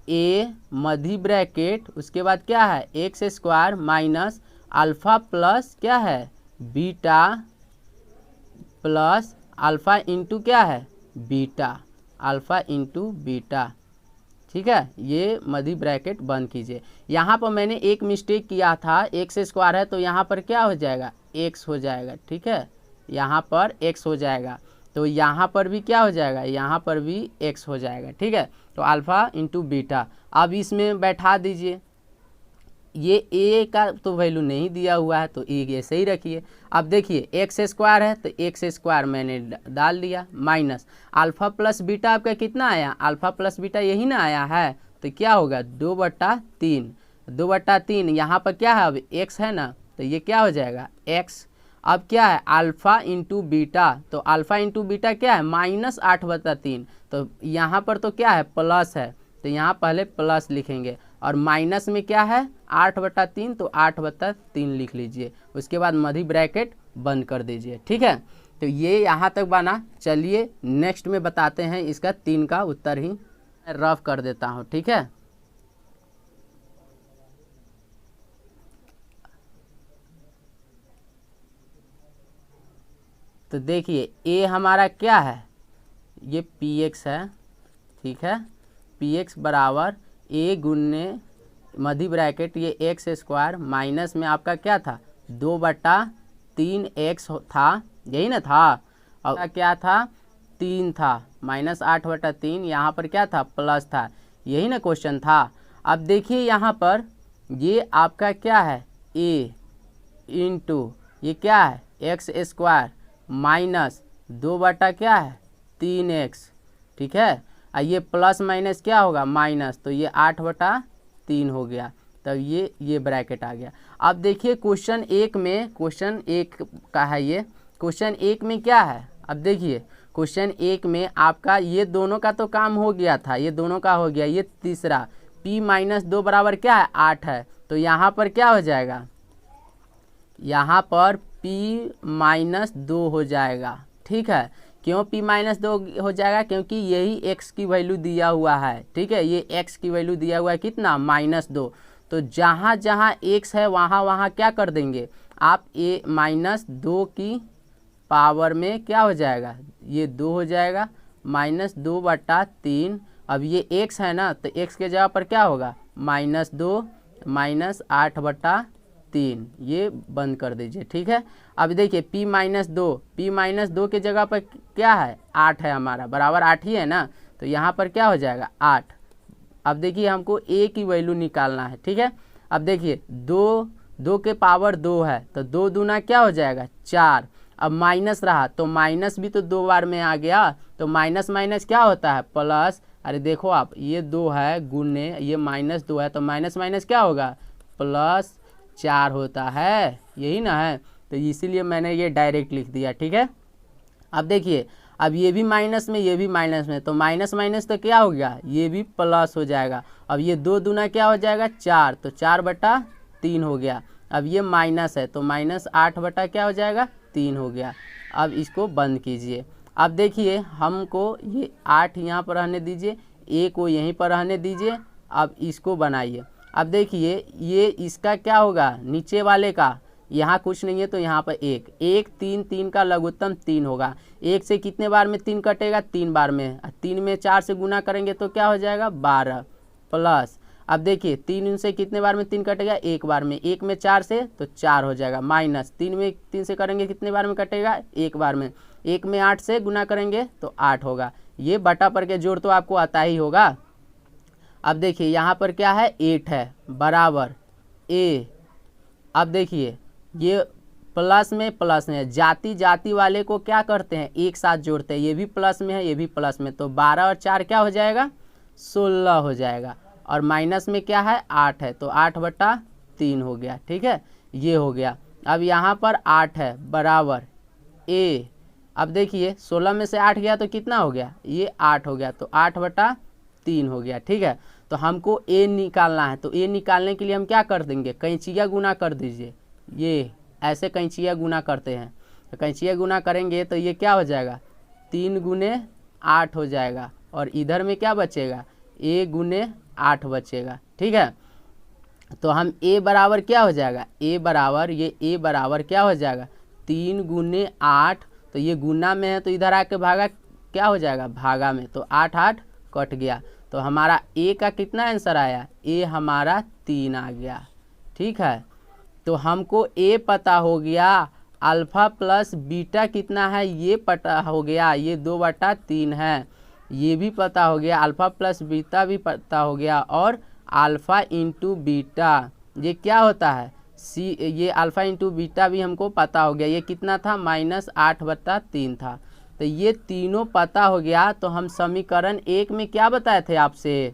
a मध्य ब्रैकेट, उसके बाद क्या है x square minus alpha plus क्या है बीटा प्लस अल्फ़ा इंटू क्या है बीटा, अल्फ़ा इंटू बीटा। ठीक है, ये मध्य ब्रैकेट बंद कीजिए। यहाँ पर मैंने एक मिस्टेक किया था, एक्स स्क्वायर है तो यहाँ पर क्या हो जाएगा, एक्स हो जाएगा। ठीक है, यहाँ पर एक्स हो जाएगा, तो यहाँ पर भी क्या हो जाएगा, यहाँ पर भी एक्स हो जाएगा। ठीक है, तो अल्फ़ा इंटू बीटा अब इसमें बैठा दीजिए। ये ए का तो वैल्यू नहीं दिया हुआ है तो ए ऐसे ही रखिए। अब देखिए एक्स स्क्वायर है तो एक्स स्क्वायर मैंने डाल दिया माइनस अल्फ़ा प्लस बीटा आपका कितना आया, अल्फ़ा प्लस बीटा यही ना आया है, तो क्या होगा 2/3। 2/3 यहाँ पर क्या है, अब एक्स है ना, तो ये क्या हो जाएगा एक्स। अब क्या है अल्फ़ा इंटू बीटा, तो अल्फ़ा इंटू बीटा क्या है -8/3, तो यहाँ पर तो क्या है प्लस है, तो यहाँ पहले प्लस लिखेंगे और माइनस में क्या है 8/3, तो 8/3 लिख लीजिए। उसके बाद मध्य ब्रैकेट बंद कर दीजिए। ठीक है, तो ये यहाँ तक बना। चलिए नेक्स्ट में बताते हैं, इसका 3 का उत्तर ही रफ कर देता हूँ। ठीक है, तो देखिए ए हमारा क्या है, ये px है। ठीक है, px बराबर ए गुन्ने मध्य ब्रैकेट ये एक्स स्क्वायर माइनस में आपका क्या था 2/3 एक्स था, यही ना था। और क्या था 3 था, -8/3, यहाँ पर क्या था प्लस था, यही ना क्वेश्चन था। अब देखिए यहाँ पर ये आपका क्या है ए इंटू ये क्या है एक्स स्क्वायर माइनस 2/3x। ठीक है, ये प्लस माइनस क्या होगा माइनस, तो ये 8/3 हो गया, तब ये ब्रैकेट आ गया। अब देखिए क्वेश्चन 1 में, क्वेश्चन 1 का है ये, क्वेश्चन 1 में क्या है, अब देखिए क्वेश्चन 1 में आपका ये दोनों का तो काम हो गया था, ये दोनों का हो गया, ये तीसरा p-2 बराबर क्या है 8 है, तो यहाँ पर क्या हो जाएगा, यहाँ पर p-2 हो जाएगा। ठीक है, क्यों p-2 हो जाएगा, क्योंकि यही x की वैल्यू दिया हुआ है। ठीक है, ये x की वैल्यू दिया हुआ है कितना -2, तो जहाँ जहाँ x है वहाँ वहाँ क्या कर देंगे आप, a -2 की पावर में क्या हो जाएगा, ये 2 हो जाएगा -2/3। अब ये x है ना, तो x के जगह पर क्या होगा -2 -8/3, ये बंद कर दीजिए। ठीक है, अब देखिए p-2 के जगह पर क्या है 8 है हमारा, बराबर 8 ही है ना, तो यहाँ पर क्या हो जाएगा 8। अब देखिए हमको a की वैल्यू निकालना है। ठीक है, अब देखिए 2 के पावर 2 है, तो 2 दूना क्या हो जाएगा 4। अब माइनस रहा तो माइनस भी तो 2 बार में आ गया, तो माइनस माइनस क्या होता है प्लस। अरे देखो आप, ये 2 है गुने ये -2 है, तो माइनस माइनस क्या होगा +4 होता है, यही ना है, तो इसीलिए मैंने ये डायरेक्ट लिख दिया। ठीक है, अब देखिए अब ये भी माइनस में ये भी माइनस में, तो माइनस माइनस तो क्या हो गया ये भी प्लस हो जाएगा। अब ये 2 दूना क्या हो जाएगा 4, तो 4/3 हो गया। अब ये माइनस है तो -8 बटा क्या हो जाएगा 3 हो गया। अब इसको बंद कीजिए। अब देखिए हमको ये 8 यहाँ पर रहने दीजिए, ए को यहीं पर रहने दीजिए। अब इसको बनाइए। अब देखिए ये इसका क्या होगा, नीचे वाले का, यहाँ कुछ नहीं है तो यहाँ पर 1 1 3 3 का लघुत्तम 3 होगा। 1 से कितने बार में 3 कटेगा, 3 बार में। 3 में 4 से गुना करेंगे तो क्या हो जाएगा 12 प्लस, अब देखिए 3 से कितने बार में 3 कटेगा, 1 बार में। 1 में 4 से तो 4 हो जाएगा, माइनस 3 में 3 से करेंगे कितने बार में कटेगा, 1 बार में। 1 में 8 से गुना करेंगे तो 8 होगा। ये बटा पर के जोड़ तो आपको आता ही होगा। अब देखिए यहाँ पर क्या है 8 है बराबर ए। अब देखिए ये प्लस में जाति जाति वाले को क्या करते हैं एक साथ जोड़ते हैं, ये भी प्लस में है ये भी प्लस में, तो 12 और 4 क्या हो जाएगा 16 हो जाएगा। और माइनस में क्या है 8 है तो 8 बटा 3 हो गया। ठीक है, ये हो गया। अब यहाँ पर 8 है बराबर ए। अब देखिए 16 में से 8 गया तो कितना हो गया, ये 8 हो गया, तो 8 बटा 3 हो गया। ठीक है, तो हमको ए निकालना है, तो ए निकालने के लिए हम क्या कर देंगे, कैंचिया गुना कर दीजिए। ये ऐसे कैंचिया गुना करते हैं, तो कैंचिया गुना करेंगे तो ये क्या हो जाएगा 3 गुने 8 हो जाएगा, और इधर में क्या बचेगा ए गुने 8 बचेगा। ठीक है, तो हम ए बराबर क्या हो जाएगा, ए बराबर क्या हो जाएगा 3 गुने 8, तो ये गुना में है तो इधर आके भागा क्या हो जाएगा भागा में, तो 8 8 कट गया। तो हमारा ए का कितना आंसर आया, ए हमारा 3 आ गया। ठीक है, तो हमको ए पता हो गया, अल्फ़ा प्लस बीटा कितना है ये पता हो गया, ये 2 बटा 3 है, ये भी पता हो गया, अल्फ़ा प्लस बीटा भी पता हो गया, और अल्फ़ा इंटू बीटा ये क्या होता है सी, ये अल्फ़ा इंटू बीटा भी हमको पता हो गया, ये कितना था -8 बटा 3 था। तो ये तीनों पता हो गया। तो हम समीकरण 1 में क्या बताए थे आपसे,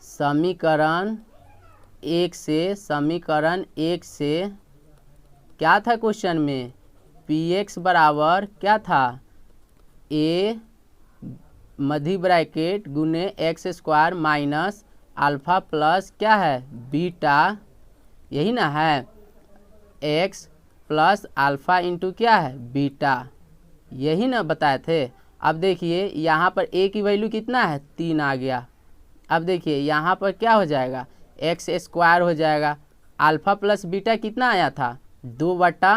समीकरण 1 से क्या था क्वेश्चन में, px बराबर क्या था a मध्य ब्रैकेट गुने x² माइनस अल्फ़ा प्लस क्या है बीटा, यही ना है, x प्लस अल्फ़ा इंटू क्या है बीटा, यही ना बताए थे। अब देखिए यहाँ पर a की वैल्यू कितना है 3 आ गया। अब देखिए यहाँ पर क्या हो जाएगा x² हो जाएगा, अल्फ़ा प्लस बीटा कितना आया था 2 बटा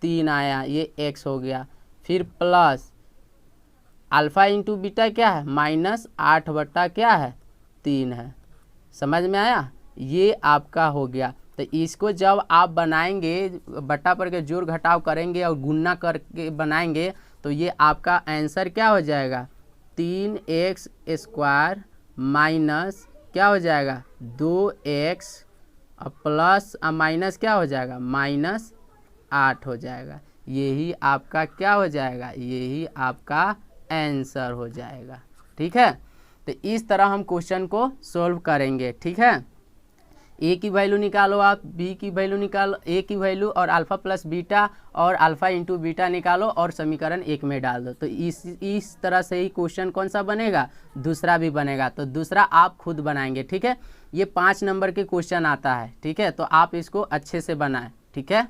3 आया, ये x हो गया। फिर प्लस अल्फ़ा इंटू बीटा क्या है -8 बटा क्या है 3 है। समझ में आया, ये आपका हो गया। तो इसको जब आप बनाएंगे, बटा पर के जोड़ घटाव करेंगे और गुणा करके बनाएंगे, तो ये आपका आंसर क्या हो जाएगा 3x² माइनस क्या हो जाएगा 2x प्लस माइनस क्या हो जाएगा -8 हो जाएगा। यही आपका क्या हो जाएगा, यही आपका आंसर हो जाएगा। ठीक है, तो इस तरह हम क्वेश्चन को सॉल्व करेंगे। ठीक है, ए की वैल्यू निकालो आप, बी की वैल्यू निकालो, ए की वैल्यू और अल्फ़ा प्लस बीटा और अल्फ़ा इंटू बीटा निकालो और समीकरण 1 में डाल दो। तो इस तरह से ही क्वेश्चन कौन सा बनेगा, दूसरा भी बनेगा। तो दूसरा आप खुद बनाएंगे। ठीक है, ये 5 नंबर के क्वेश्चन आता है। ठीक है, तो आप इसको अच्छे से बनाएं। ठीक है,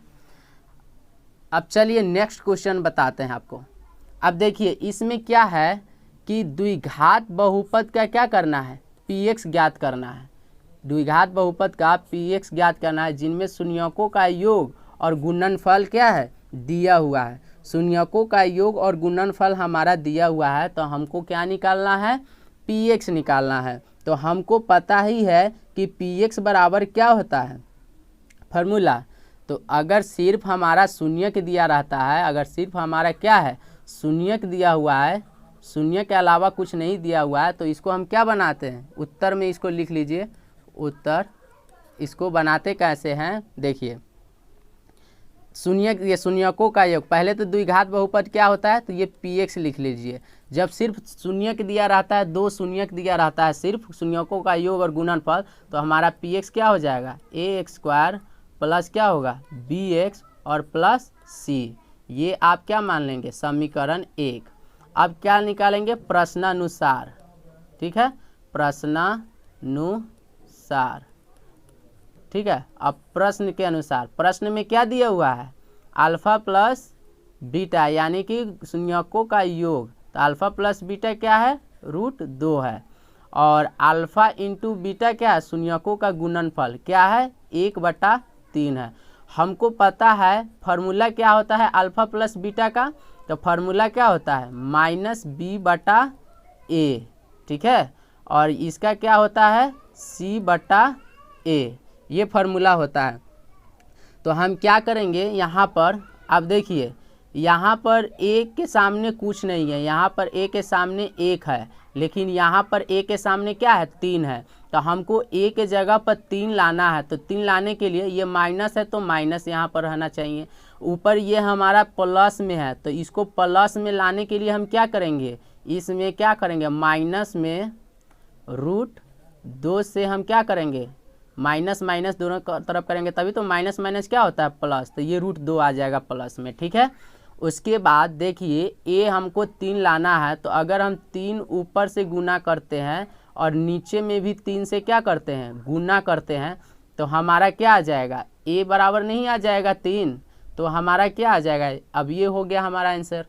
अब चलिए नेक्स्ट क्वेश्चन बताते हैं आपको। अब देखिए इसमें क्या है कि द्विघात बहुपद का क्या करना है, px ज्ञात करना है। द्विघात बहुपद का px ज्ञात करना है जिनमें शून्यकों का योग और गुणनफल क्या है दिया हुआ है। शून्यकों का योग और गुणनफल हमारा दिया हुआ है, तो हमको क्या निकालना है px निकालना है। तो हमको पता ही है कि px बराबर क्या होता है फार्मूला। तो अगर सिर्फ हमारा शून्यक दिया रहता है, अगर सिर्फ हमारा क्या है शून्यक दिया हुआ है, शून्य के अलावा कुछ नहीं दिया हुआ है, तो इसको हम क्या बनाते हैं उत्तर में, इसको लिख लीजिए उत्तर। इसको बनाते कैसे हैं देखिए, शून्यक, ये शून्यकों का योग, पहले तो द्विघात बहुपद क्या होता है, तो ये px लिख लीजिए। जब सिर्फ शून्यक दिया रहता है, 2 शून्यक दिया रहता है, सिर्फ शून्यकों का योग और गुणनफल, तो हमारा px क्या हो जाएगा ax² प्लस क्या होगा bx और प्लस c। ये आप क्या मान लेंगे समीकरण 1। अब क्या निकालेंगे प्रश्नानुसार। ठीक है, प्रश्नानुसार। ठीक है। अब प्रश्न के अनुसार, प्रश्न में क्या दिया हुआ है, अल्फा प्लस बीटा यानी कि शून्यकों का योग। तो अल्फा प्लस बीटा क्या है, √2 है। और अल्फा इंटू बीटा क्या है, शून्यकों का गुणनफल क्या है, 1/3 है। हमको पता है फार्मूला क्या होता है अल्फा प्लस बीटा का, तो फार्मूला क्या होता है -b/a, ठीक है। और इसका क्या होता है c/a, ये फार्मूला होता है। तो हम क्या करेंगे यहाँ पर, अब देखिए यहाँ पर a के सामने कुछ नहीं है, यहाँ पर a के सामने 1 है, लेकिन यहाँ पर a के सामने क्या है, 3 है। तो हमको a के जगह पर 3 लाना है। तो 3 लाने के लिए ये माइनस है तो माइनस यहाँ पर रहना चाहिए। ऊपर ये हमारा प्लस में है, तो इसको प्लस में लाने के लिए हम क्या करेंगे, इसमें क्या करेंगे, माइनस में √2 से हम क्या करेंगे, माइनस माइनस दोनों तरफ करेंगे, तभी तो माइनस माइनस क्या होता है प्लस, तो ये √2 आ जाएगा प्लस में, ठीक है। उसके बाद देखिए a हमको 3 लाना है, तो अगर हम 3 ऊपर से गुना करते हैं और नीचे में भी 3 से क्या करते हैं, गुना करते हैं, तो हमारा क्या आ जाएगा, a बराबर नहीं आ जाएगा 3, तो हमारा क्या आ जाएगा, अब ये हो गया हमारा आंसर।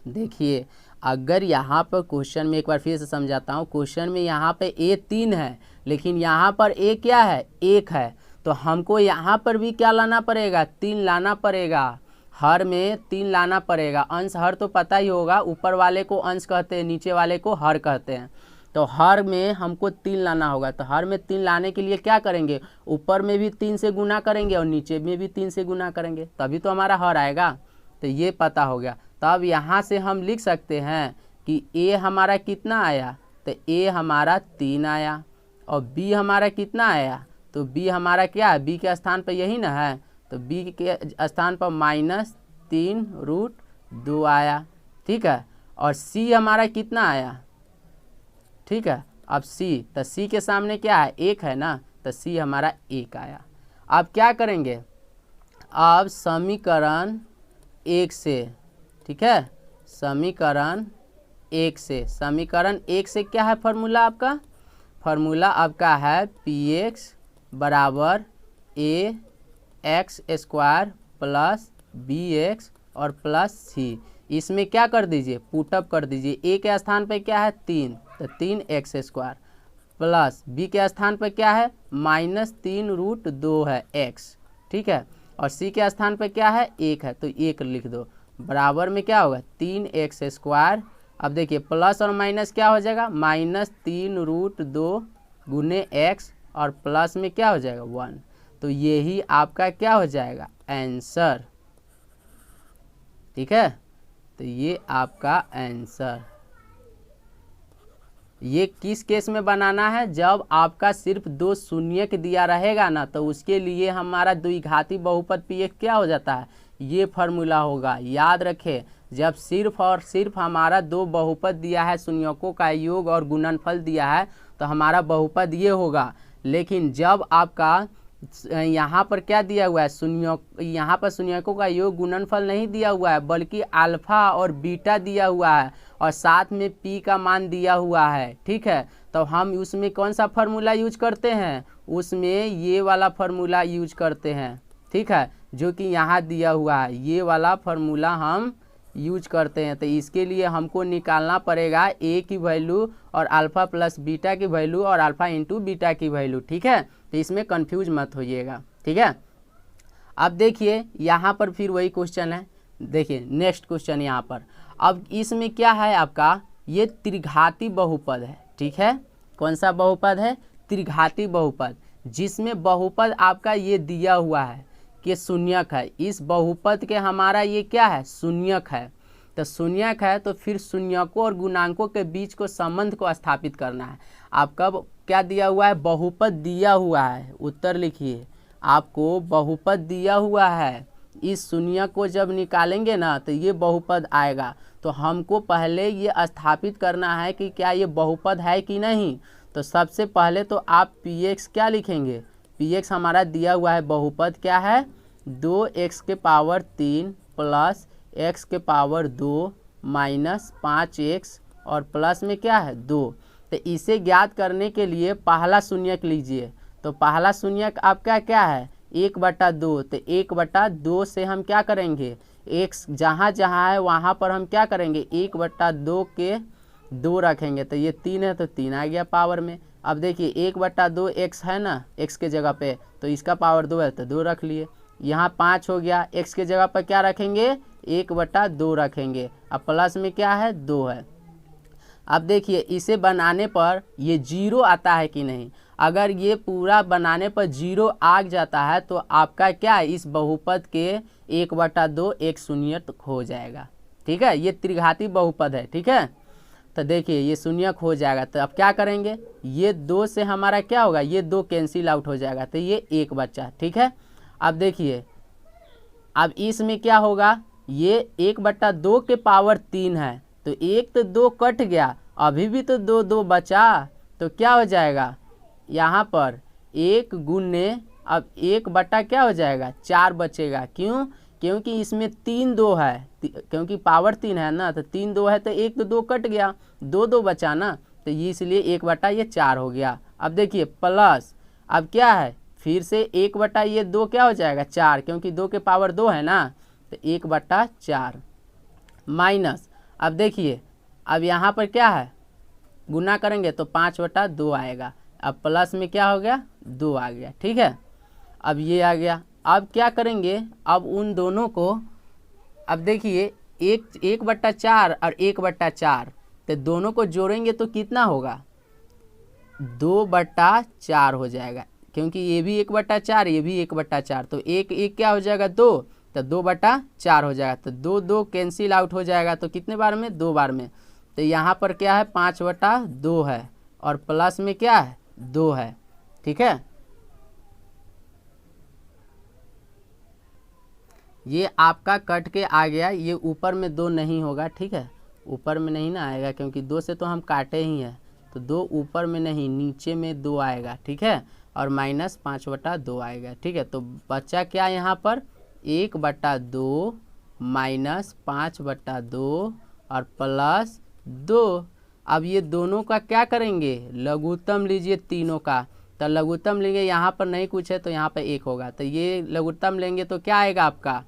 देखिए अगर यहाँ पर क्वेश्चन में एक बार फिर से समझाता हूँ, क्वेश्चन में यहाँ पे a 3 है, लेकिन यहाँ पर a क्या है, 1 है। तो हमको यहाँ पर भी क्या लाना पड़ेगा, 3 लाना पड़ेगा। हर में 3 लाना पड़ेगा। अंश हर तो पता ही होगा, ऊपर वाले को अंश कहते हैं, नीचे वाले को हर कहते हैं। तो हर में हमको 3 लाना होगा। तो हर में 3 लाने के लिए क्या करेंगे, ऊपर में भी 3 से गुना करेंगे और नीचे में भी 3 से गुना करेंगे, तभी तो हमारा हर आएगा। तो ये पता हो गया। तब यहाँ से हम लिख सकते हैं कि a हमारा कितना आया, तो a हमारा 3 आया, और b हमारा कितना आया, तो b हमारा क्या है, b के स्थान पर यही ना है, तो b के स्थान पर -3√2 आया, ठीक है। और c हमारा कितना आया, ठीक है। अब c, तो c के सामने क्या है, 1 है ना, तो c हमारा 1 आया। अब क्या करेंगे, अब समीकरण 1 से, ठीक है, समीकरण 1 से, समीकरण 1 से क्या है फार्मूला आपका, फार्मूला आपका है px बराबर ax² प्लस bx और प्लस c। इसमें क्या कर दीजिए, पुटअप कर दीजिए। a के स्थान पे क्या है 3, तो 3x² प्लस b के स्थान पे क्या है -3√2 है x, ठीक है। और c के स्थान पे क्या है 1 है, तो 1 लिख दो, बराबर में क्या होगा 3x²। अब देखिए प्लस और माइनस क्या हो जाएगा, -3√2 गुने x और प्लस में क्या हो जाएगा 1। तो यही आपका क्या हो जाएगा आंसर, ठीक है। तो ये आपका आंसर। ये किस केस में बनाना है, जब आपका सिर्फ 2 शून्यक दिया रहेगा ना, तो उसके लिए हमारा द्विघाती बहुपद px क्या हो जाता है, ये फार्मूला होगा। याद रखें, जब सिर्फ और सिर्फ हमारा 2 बहुपद दिया है, शून्यकों का योग और गुणनफल दिया है, तो हमारा बहुपद ये होगा। लेकिन जब आपका यहाँ पर क्या दिया हुआ है, यहाँ पर शून्यकों का योग गुणनफल नहीं दिया हुआ है, बल्कि अल्फा और बीटा दिया हुआ है और साथ में p का मान दिया हुआ है, ठीक है। तो हम उसमें कौन सा फार्मूला यूज करते हैं, उसमें ये वाला फार्मूला यूज करते हैं, ठीक है, जो कि यहाँ दिया हुआ है, ये वाला फार्मूला हम यूज करते हैं। तो इसके लिए हमको निकालना पड़ेगा a की वैल्यू और अल्फ़ा प्लस बीटा की वैल्यू और अल्फ़ा इंटू बीटा की वैल्यू, ठीक है। तो इसमें कंफ्यूज मत होइएगा, ठीक है। अब देखिए यहाँ पर फिर वही क्वेश्चन है, देखिए नेक्स्ट क्वेश्चन यहाँ पर। अब इसमें क्या है आपका, ये त्रिघाती बहुपद है, ठीक है। कौन सा बहुपद है, त्रिघाती बहुपद, जिसमें बहुपद आपका ये दिया हुआ है कि शून्यक है। इस बहुपद के हमारा ये क्या है, शून्यक है। तो शून्यक है तो फिर शून्यकों और गुणांकों के बीच को संबंध को स्थापित करना है। आपका क्या दिया हुआ है, बहुपद दिया हुआ है, उत्तर लिखिए, आपको बहुपद दिया हुआ है। इस शून्यक को जब निकालेंगे ना तो ये बहुपद आएगा। तो हमको पहले ये स्थापित करना है कि क्या ये बहुपद है कि नहीं। तो सबसे पहले तो आप px क्या लिखेंगे, px हमारा दिया हुआ है बहुपद क्या है, 2x³ plus x² minus 5x और प्लस में क्या है 2। तो इसे ज्ञात करने के लिए पहला शून्यक लीजिए। तो तो पहला शून्यक आपका क्या है 1/2। तो 1/2 से हम क्या करेंगे x जहाँ जहाँ है वहाँ पर हम क्या करेंगे 1/2 के 2 रखेंगे। तो ये 3 है तो 3 आ गया पावर में। अब देखिए 1/2 x है ना, x के जगह पे, तो इसका पावर 2 है तो 2 रख लिए। यहाँ 5 हो गया, x के जगह पर क्या रखेंगे 1/2 रखेंगे। अब प्लस में क्या है 2 है। अब देखिए इसे बनाने पर ये 0 आता है कि नहीं। अगर ये पूरा बनाने पर 0 आ जाता है तो आपका क्या है इस बहुपद के 1/2 एक शून्यक हो जाएगा। ठीक है, ये त्रिघाती बहुपद है। ठीक है, तो देखिए ये शून्यक हो जाएगा। तो अब क्या करेंगे, ये 2 से हमारा क्या होगा, ये 2 कैंसिल आउट हो जाएगा, तो ये 1 बचा। ठीक है, अब देखिए अब इसमें क्या होगा, ये 1/2 के पावर 3 है, तो 1 तो 2 कट गया, अभी भी तो 2 2 बचा, तो क्या हो जाएगा यहाँ पर 1 गुने अब 1 बटा क्या हो जाएगा 4 बचेगा। क्यों, क्योंकि इसमें 3 2 है, क्योंकि पावर 3 है ना, तो 3 2 है तो 1 तो 2 कट गया, 2 2 बचा ना, तो ये इसलिए 1 बटा ये 4 हो गया। अब देखिए प्लस अब क्या है फिर से 1 बटा ये 2 क्या हो जाएगा 4, क्योंकि 2 के पावर 2 है ना, तो 1/4 माइनस। अब देखिए अब यहाँ पर क्या है गुना करेंगे तो 5/2 आएगा। अब प्लस में क्या हो गया 2 आ गया। ठीक है, अब ये आ गया। अब क्या करेंगे, अब उन दोनों को अब देखिए 1/4 और 1/4, तो दोनों को जोड़ेंगे तो कितना होगा 2/4 हो जाएगा, क्योंकि ये भी 1/4 ये भी 1/4, तो एक एक क्या हो जाएगा 2, तो 2/4 हो जाएगा। तो 2 2 कैंसिल आउट हो जाएगा, तो कितने बार में 2 बार में। तो यहाँ पर क्या है 5/2 है और प्लस में क्या है 2 है। ठीक है, ये आपका कट के आ गया, ये ऊपर में 2 नहीं होगा। ठीक है, ऊपर में नहीं ना आएगा, क्योंकि 2 से तो हम काटे ही हैं, तो 2 ऊपर में नहीं नीचे में 2 आएगा। ठीक है, और माइनस 5/2 आएगा। ठीक है, तो बच्चा क्या यहाँ पर 1/2 माइनस 5/2 और प्लस 2। अब ये दोनों का क्या करेंगे लघुत्तम लीजिए तीनों का, तो लघुत्तम लेंगे, यहाँ पर नहीं कुछ है तो यहाँ पर 1 होगा, तो ये लघुत्तम लेंगे तो क्या आएगा आपका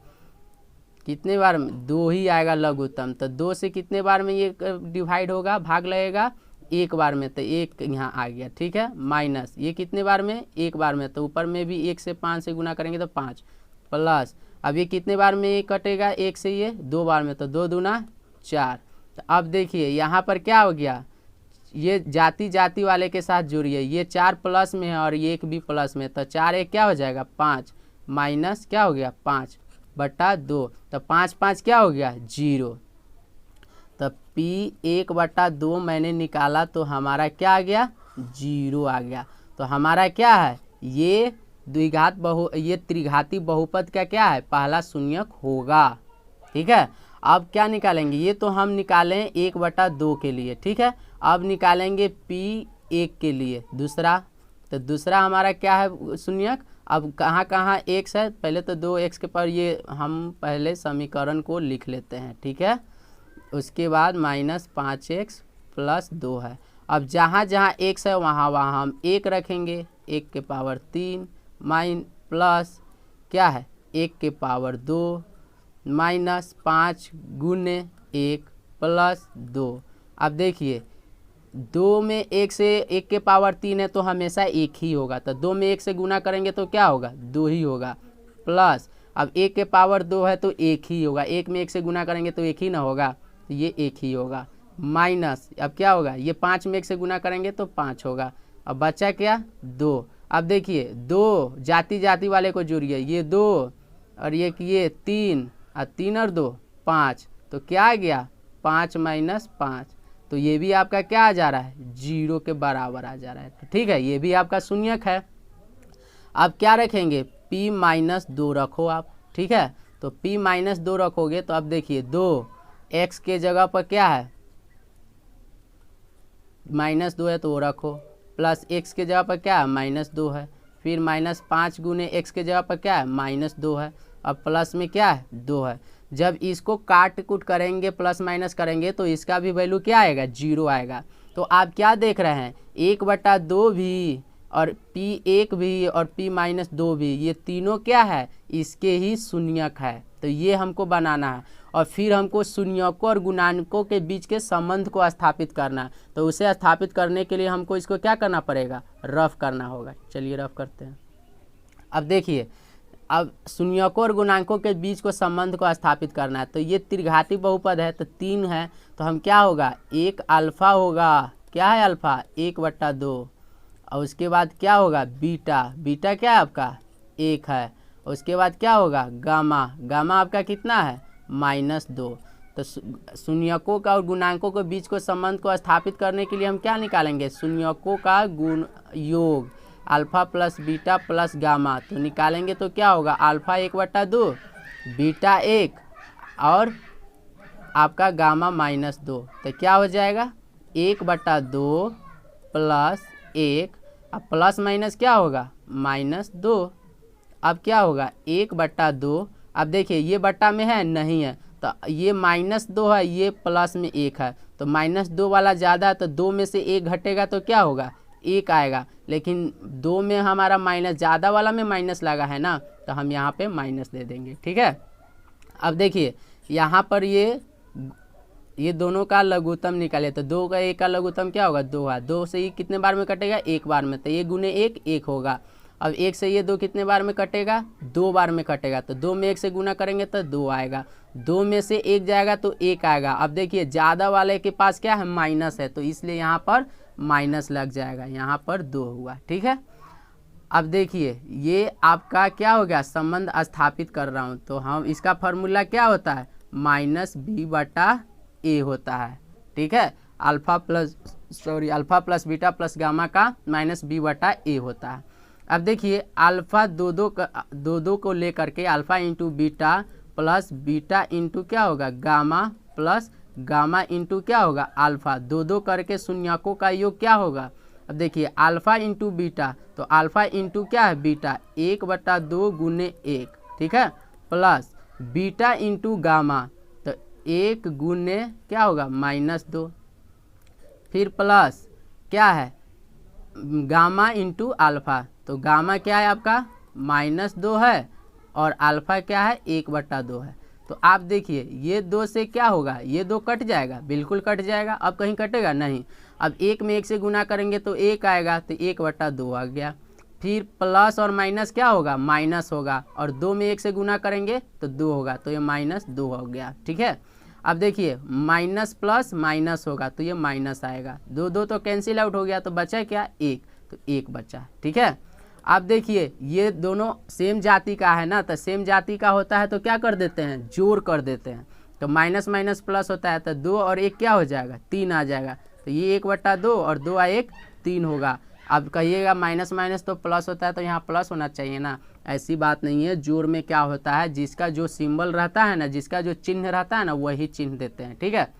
कितने बार में 2 ही आएगा लघुत्तम। तो 2 से कितने बार में ये डिवाइड होगा भाग लगेगा 1 बार में, तो 1 यहाँ आ गया। ठीक है, माइनस ये कितने बार में 1 बार में, तो ऊपर में भी 1 से 5 से गुना करेंगे तो 5 प्लस अब ये कितने बार में ये कटेगा 1 से ये 2 बार में, तो 2 दूना 4। तो अब देखिए यहाँ पर क्या हो गया, ये जाति जाति वाले के साथ जुड़िए, ये 4 प्लस में है और ये 1 भी प्लस में, तो 4 1 क्या हो जाएगा 5 माइनस क्या हो गया 5/2, तो 5 5 क्या हो गया 0। तो P 1/2 मैंने निकाला तो हमारा क्या आ गया 0 आ गया। तो हमारा क्या है ये ये त्रिघाती बहुपद का क्या है पहला शून्यक होगा। ठीक है, अब क्या निकालेंगे, ये तो हम निकालें 1/2 के लिए। ठीक है, अब निकालेंगे P1 के लिए दूसरा, तो दूसरा हमारा क्या है शून्यक। अब कहाँ कहाँ x है, पहले तो 2x के पर ये हम पहले समीकरण को लिख लेते हैं। ठीक है, उसके बाद माइनस 5x प्लस 2 है। अब जहाँ जहाँ x है वहाँ वहाँ हम 1 रखेंगे, 1 के पावर 3 प्लस क्या है 1 के पावर 2 माइनस 5 गुने 1 प्लस 2। अब देखिए 2 में 1 से 1 के पावर 3 है तो हमेशा 1 ही होगा, तो 2 में 1 से गुना करेंगे तो क्या होगा 2 ही होगा, प्लस अब 1 के पावर 2 है तो 1 ही होगा, 1 में 1 से गुना करेंगे तो 1 ही ना होगा, तो ये 1 ही होगा, माइनस अब क्या होगा ये 5 में 1 से गुना करेंगे तो 5 होगा। अब बचा क्या 2। अब देखिए 2 जाति जाति वाले को जोड़िए, ये 2 और ये 3 और 3 और 2 5, तो क्या आ गया 5 माइनस 5, तो ये भी आपका क्या आ जा रहा है 0 के बराबर आ जा रहा है। तो ठीक है, ये भी आपका शून्यक है। अब क्या रखेंगे P-2 रखो आप। ठीक है, तो P-2 रखोगे तो अब देखिए 2x के जगह पर क्या है -2 है तो वो रखो, प्लस x के जगह पर क्या है -2 है, फिर -5 गुने x के जगह पर क्या है -2 है, अब प्लस में क्या है 2 है। जब इसको काट कुट करेंगे प्लस माइनस करेंगे तो इसका भी वैल्यू क्या आएगा 0 आएगा। तो आप क्या देख रहे हैं 1/2 भी और P1 भी और P-2 भी, ये तीनों क्या है, इसके ही शून्यक है। तो ये हमको बनाना है और फिर हमको शून्यकों और गुणांकों के बीच के संबंध को स्थापित करना है। तो उसे स्थापित करने के लिए हमको इसको क्या करना पड़ेगा, रफ करना होगा। चलिए रफ करते हैं। अब देखिए, अब शून्यकों और गुणांकों के बीच को संबंध को स्थापित करना है। तो ये त्रिघाती बहुपद है, तो 3 है, तो हम क्या होगा, एक अल्फा होगा, क्या है अल्फा, 1/2, और उसके बाद क्या होगा, बीटा, बीटा क्या है आपका 1 है, उसके बाद क्या होगा, गामा, गामा आपका कितना है, -2। तो शून्यकों का और गुणांकों के बीच को संबंध को स्थापित करने के लिए हम क्या निकालेंगे, शून्यकों का गुण योग, alpha plus beta plus gamma, तो निकालेंगे तो क्या होगा, अल्फा 1/2, बीटा 1 और आपका गामा -2, तो क्या हो जाएगा 1/2 प्लस 1, अब प्लस माइनस क्या होगा, -2। अब क्या होगा 1/2, अब देखिए ये बट्टा में है, नहीं है, तो ये -2 है, ये प्लस में 1 है, तो -2 वाला ज़्यादा है, तो 2 में से 1 घटेगा तो क्या होगा, 1 आएगा। लेकिन 2 में हमारा माइनस, ज़्यादा वाला में माइनस लगा है ना, तो हम यहाँ पे माइनस दे देंगे, ठीक है। अब देखिए यहाँ पर ये दोनों का लघुत्तम निकाले, तो 2 का 1 का लघुत्तम क्या होगा, 2 है, 2 से ये कितने बार में कटेगा, 1 बार में, तो ये गुने 1 1 होगा। अब 1 से ये 2 कितने बार में कटेगा, 2 बार में कटेगा, तो 2 में 1 से गुना करेंगे तो 2 आएगा, 2 में से 1 जाएगा तो 1 आएगा। अब देखिए ज़्यादा वाले के पास क्या है, माइनस है, तो इसलिए यहाँ पर माइनस लग जाएगा, यहाँ पर 2 हुआ, ठीक है। अब देखिए ये आपका क्या हो गया, संबंध स्थापित कर रहा हूँ, तो हम इसका फार्मूला क्या होता है, -b/a होता है, ठीक है। Alpha plus beta plus gamma का -b/a होता है। अब देखिए अल्फा 2 को लेकर के alpha into beta plus beta into क्या होगा, गामा प्लस गामा इंटू क्या होगा, अल्फा, 2 करके शून्यकों का योग क्या होगा। अब देखिए अल्फा इंटू बीटा, तो अल्फा इंटू क्या है, बीटा, 1/2 गुने 1, ठीक है, प्लस बीटा इंटू गामा, तो 1 गुने क्या होगा, -2, फिर प्लस क्या है, गामा इंटू अल्फा, तो गामा क्या है आपका -2 है और अल्फा क्या है 1/2 है। तो आप देखिए ये 2 से क्या होगा, ये 2 कट जाएगा, बिल्कुल कट जाएगा, अब कहीं कटेगा नहीं। अब 1 में 1 से गुना करेंगे तो 1 आएगा, तो 1/2 आ गया। फिर प्लस और माइनस क्या होगा, माइनस होगा, और 2 में 1 से गुना करेंगे तो 2 होगा, तो ये -2 हो गया, ठीक है। अब देखिए माइनस प्लस माइनस होगा तो ये माइनस आएगा, 2 तो कैंसिल आउट हो गया, तो बचा क्या, 1, तो 1 बचा, ठीक है। अब देखिए ये दोनों सेम जाति का है ना, तो सेम जाति का होता है तो क्या कर देते हैं, जोड़ कर देते हैं, तो माइनस माइनस प्लस होता है, तो 2 और 1 क्या हो जाएगा, 3 आ जाएगा, तो ये 1/2 और 2 और 1 3 होगा। अब कहिएगा माइनस माइनस तो प्लस होता है, तो यहाँ प्लस होना चाहिए ना, ऐसी बात नहीं है। जोड़ में क्या होता है, जिसका जो सिंबल रहता है ना, जिसका जो चिन्ह रहता है ना, वही चिन्ह देते हैं, ठीक है।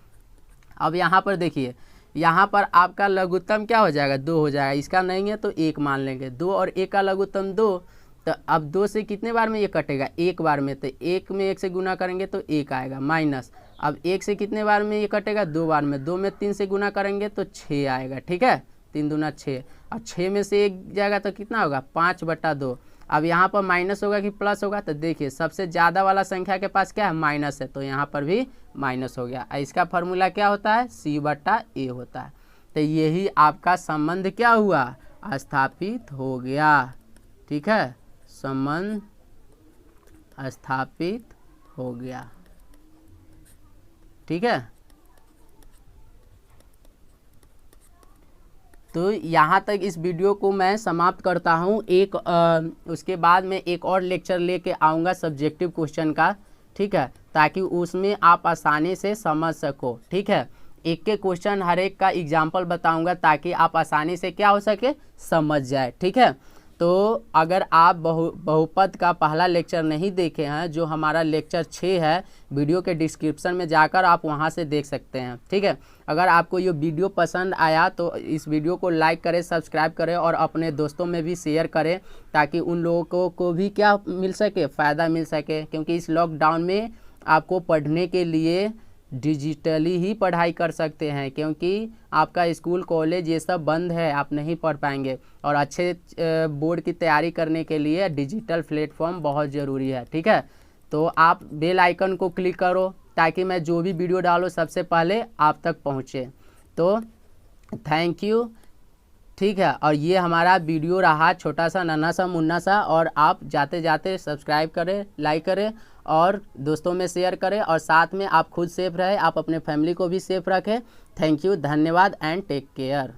अब यहाँ पर देखिए, यहाँ पर आपका लघुत्तम क्या हो जाएगा, 2 हो जाएगा, इसका नहीं है तो 1 मान लेंगे, 2 और 1 का लघुत्तम 2, तो अब 2 से कितने बार में ये कटेगा, 1 बार में, तो 1 में 1 से गुना करेंगे तो 1 आएगा, माइनस, अब 1 से कितने बार में ये कटेगा, 2 बार में, 2 में 3 से गुना करेंगे तो 6 आएगा, ठीक है, 3 दूना 6, और 6 में से 1 जाएगा तो कितना होगा, 5/2। अब यहाँ पर माइनस होगा कि प्लस होगा, तो देखिए सबसे ज़्यादा वाला संख्या के पास क्या है, माइनस है, तो यहाँ पर भी माइनस हो गया। इसका फार्मूला क्या होता है, c/a होता है। तो यही आपका संबंध क्या हुआ, स्थापित हो गया, ठीक है, संबंध स्थापित हो गया, ठीक है। तो यहाँ तक इस वीडियो को मैं समाप्त करता हूँ। उसके बाद में एक और लेक्चर लेके आऊँगा सब्जेक्टिव क्वेश्चन का, ठीक है, ताकि उसमें आप आसानी से समझ सको, ठीक है। एक के क्वेश्चन हर एक का एग्जाम्पल बताऊँगा ताकि आप आसानी से क्या हो सके, समझ जाए, ठीक है। तो अगर आप बहुपद का पहला लेक्चर नहीं देखे हैं, जो हमारा लेक्चर 6 है, वीडियो के डिस्क्रिप्शन में जाकर आप वहां से देख सकते हैं, ठीक है। अगर आपको ये वीडियो पसंद आया तो इस वीडियो को लाइक करें, सब्सक्राइब करें और अपने दोस्तों में भी शेयर करें, ताकि उन लोगों को भी क्या मिल सके, फ़ायदा मिल सके, क्योंकि इस लॉकडाउन में आपको पढ़ने के लिए डिजिटली ही पढ़ाई कर सकते हैं, क्योंकि आपका स्कूल कॉलेज ये सब बंद है, आप नहीं पढ़ पाएंगे। और अच्छे बोर्ड की तैयारी करने के लिए डिजिटल प्लेटफॉर्म बहुत ज़रूरी है, ठीक है। तो आप बेल आइकन को क्लिक करो ताकि मैं जो भी वीडियो डालूँ सबसे पहले आप तक पहुँचे। तो थैंक यू, ठीक है। और ये हमारा वीडियो रहा छोटा सा नन्हा सा मुन्ना सा, और आप जाते जाते सब्सक्राइब करें, लाइक करें और दोस्तों में शेयर करें, और साथ में आप खुद सेफ रहें, आप अपने फैमिली को भी सेफ रखें। थैंक यू, धन्यवाद एंड टेक केयर।